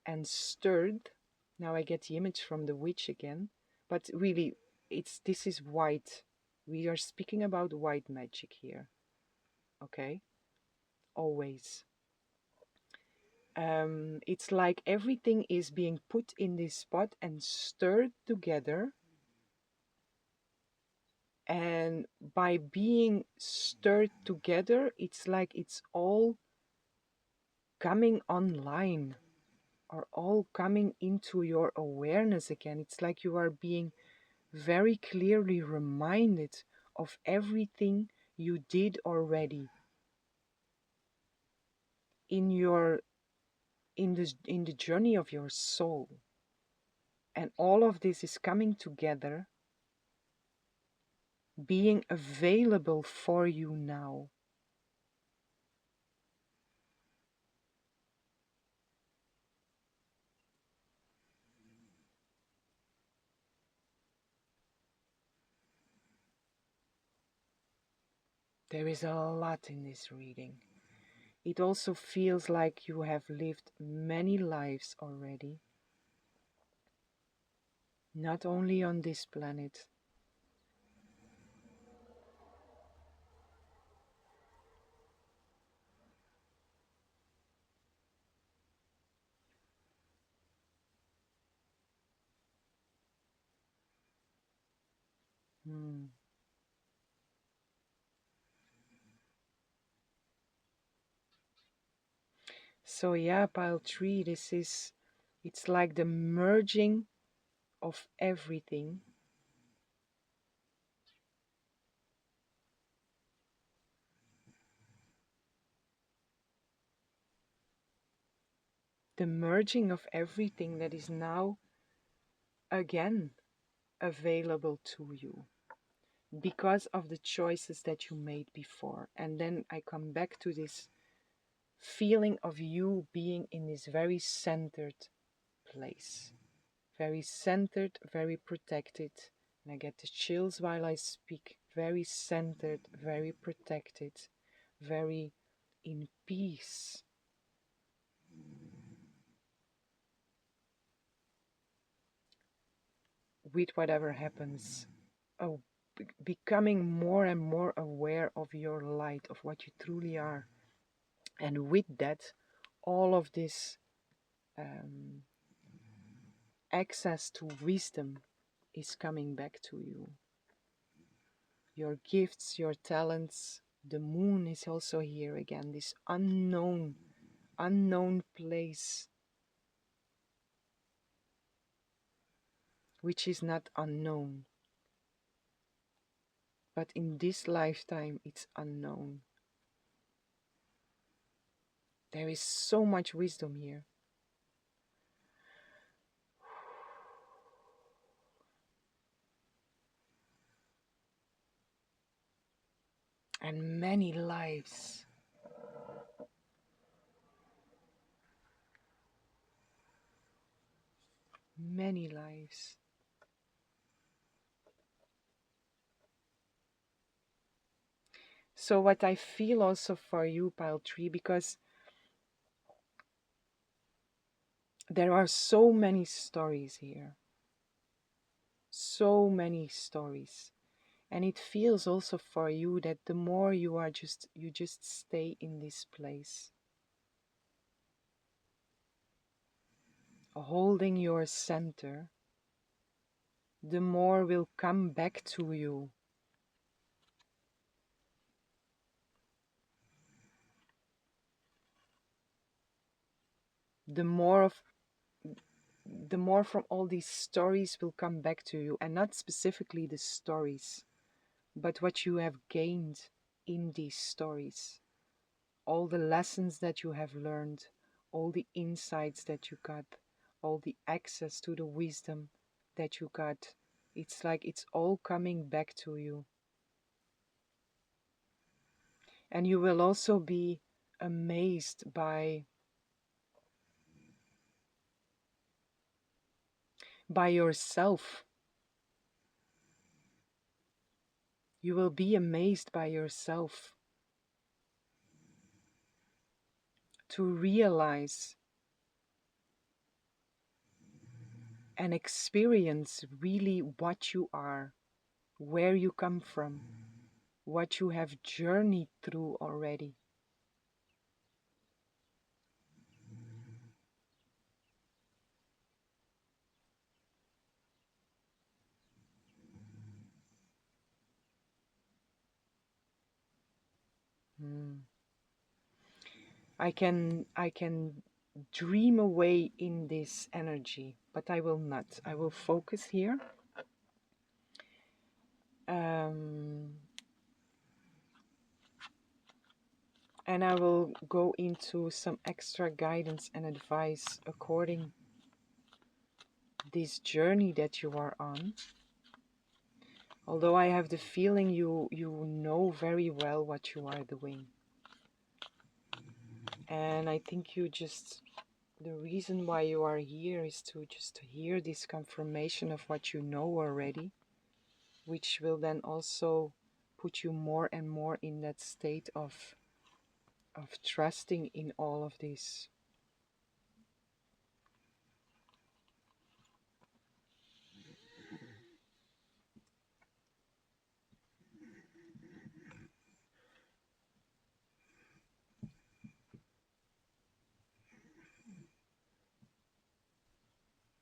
and stirred. Now I get the image from the witch again, but really, this is white. We are speaking about white magic here, okay? Always. It's like everything is being put in this pot and stirred together. And by being stirred together, it's like it's all coming online or all coming into your awareness again. It's like you are being very clearly reminded of everything you did already in your in the journey of your soul. And all of this is coming together, being available for you now. There is a lot in this reading. It also feels like you have lived many lives already, not only on this planet. Hmm. So yeah, pile 3, it's like the merging of everything. The merging of everything that is now again available to you because of the choices that you made before. And then I come back to this feeling of you being in this very centered place. Very centered, very protected. And I get the chills while I speak. Very centered, very protected, very in peace. With whatever happens. Oh, becoming more and more aware of your light, of what you truly are. And with that, all of this um, access to wisdom is coming back to you. Your gifts, your talents. The moon is also here again, this unknown place, which is not unknown, but in this lifetime it's unknown. There is so much wisdom here. And many lives. Many lives. So what I feel also for you, Pile 3, because there are so many stories here. So many stories. And it feels also for you that the more you just stay in this place, holding your center, the more will come back to you. The more of the more from all these stories will come back to you, and not specifically the stories, but what you have gained in these stories, all the lessons that you have learned, all the insights that you got, all the access to the wisdom that you got. It's like it's all coming back to you. And you will also be amazed by yourself. You will be amazed by yourself to realize and experience really what you are, where you come from, what you have journeyed through already. Mm. I can dream away in this energy, but I will not. I will focus here. Um, and I will go into some extra guidance and advice according this journey that you are on. Although I have the feeling you know very well what you are doing. And I think the reason why you are here is to just hear this confirmation of what you know already, which will then also put you more and more in that state of trusting in all of this.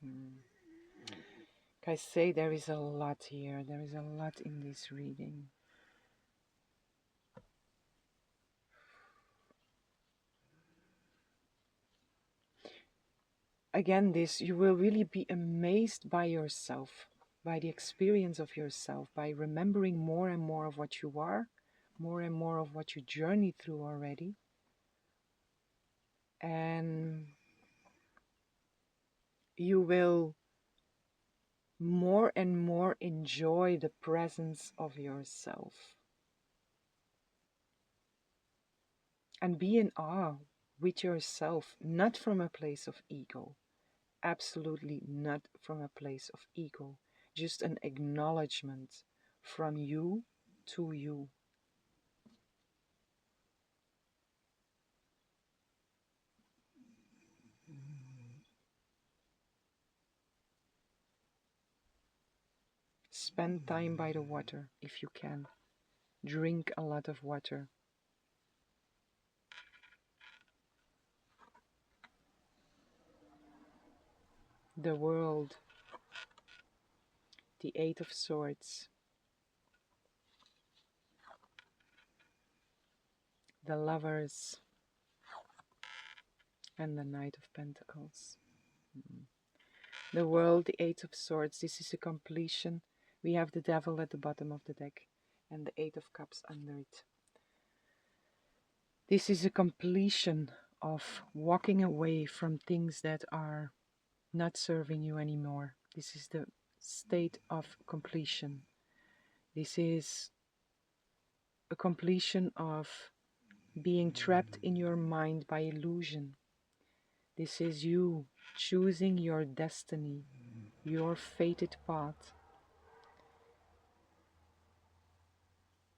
Mm. Like I say, there is a lot here. There is a lot in this reading. Again, this, you will really be amazed by yourself, by the experience of yourself, by remembering more and more of what you are, more and more of what you journeyed through already. And you will more and more enjoy the presence of yourself and be in awe with yourself, not from a place of ego, absolutely not from a place of ego, just an acknowledgement from you to you. Spend time by the water if you can. Drink a lot of water. the world, the Eight of Swords, the Lovers, and the Knight of Pentacles. The world, the Eight of Swords, this is a completion. We have the Devil at the bottom of the deck and the Eight of Cups under it. This is a completion of walking away from things that are not serving you anymore. This is the state of completion. This is a completion of being trapped in your mind by illusion. This is you choosing your destiny, your fated path.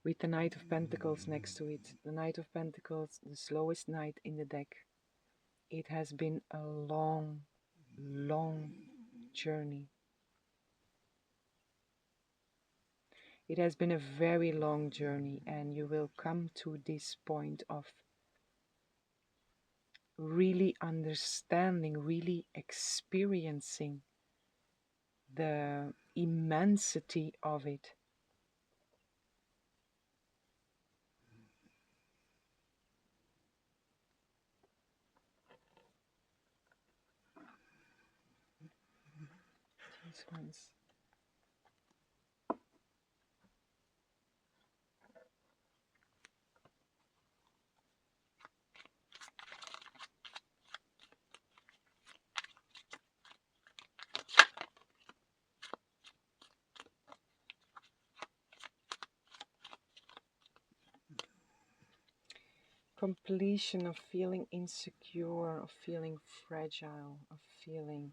With the Knight of Pentacles next to it. The Knight of Pentacles, the slowest knight in the deck. It has been a long, long journey. It has been a very long journey, and you will come to this point of really understanding, really experiencing the immensity of it. These ones. Completion of feeling insecure, of feeling fragile, of feeling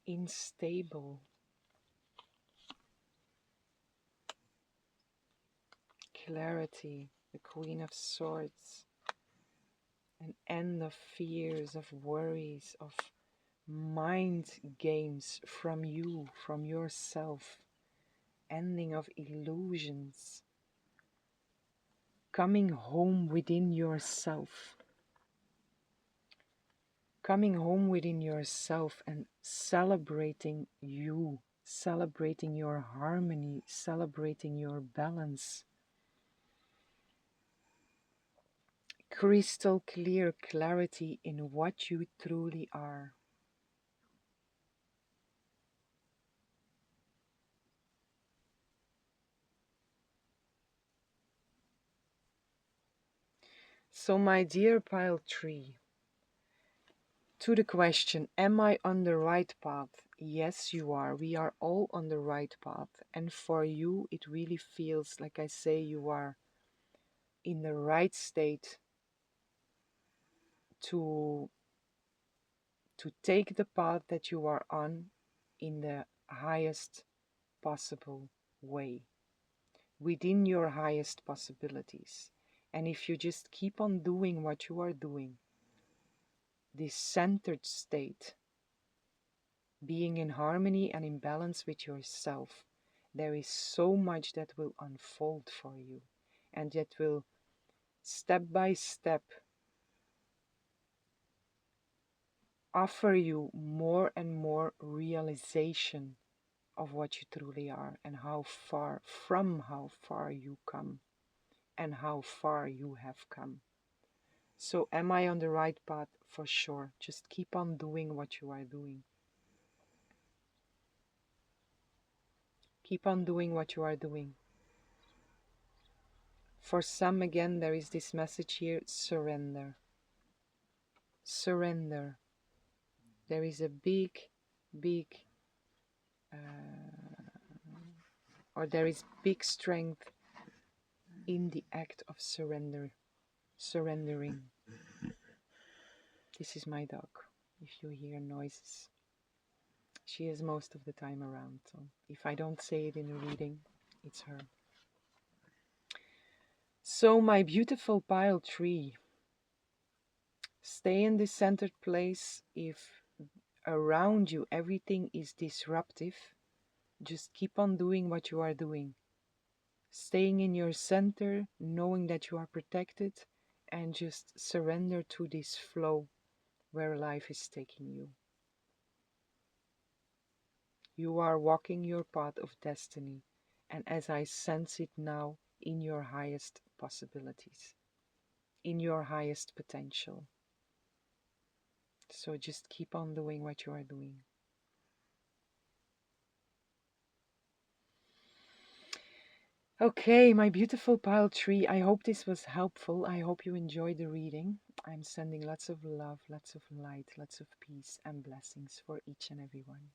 unstable. Clarity, the Queen of Swords, an end of fears, of worries, of mind games from you, from yourself, ending of illusions, coming home within yourself, coming home within yourself and celebrating you, celebrating your harmony, celebrating your balance. Crystal clear clarity in what you truly are. So my dear pile 3, to the question, am I on the right path? Yes, you are. We are all on the right path. And for you, it really feels like I say you are in the right state to take the path that you are on in the highest possible way, within your highest possibilities. And if you just keep on doing what you are doing, this centered state, being in harmony and in balance with yourself, there is so much that will unfold for you, and that will step by step offer you more and more realization of what you truly are, and how far you come and how far you have come. So am I on the right path? For sure. Just keep on doing what you are doing. Keep on doing what you are doing. For some, again, there is this message here: surrender. Surrender. There is a big, there is big strength in the act of surrendering. This is my dog. If you hear noises, she is most of the time around. So if I don't say it in a reading, it's her. So my beautiful pile 3, stay in this centered place. If around you everything is disruptive, just keep on doing what you are doing. Staying in your center, knowing that you are protected, and just surrender to this flow where life is taking you. You are walking your path of destiny, and as I sense it now, in your highest possibilities, in your highest potential. So just keep on doing what you are doing. Okay, my beautiful pile tree, I hope this was helpful. I hope you enjoyed the reading. I'm sending lots of love, lots of light, lots of peace and blessings for each and every one.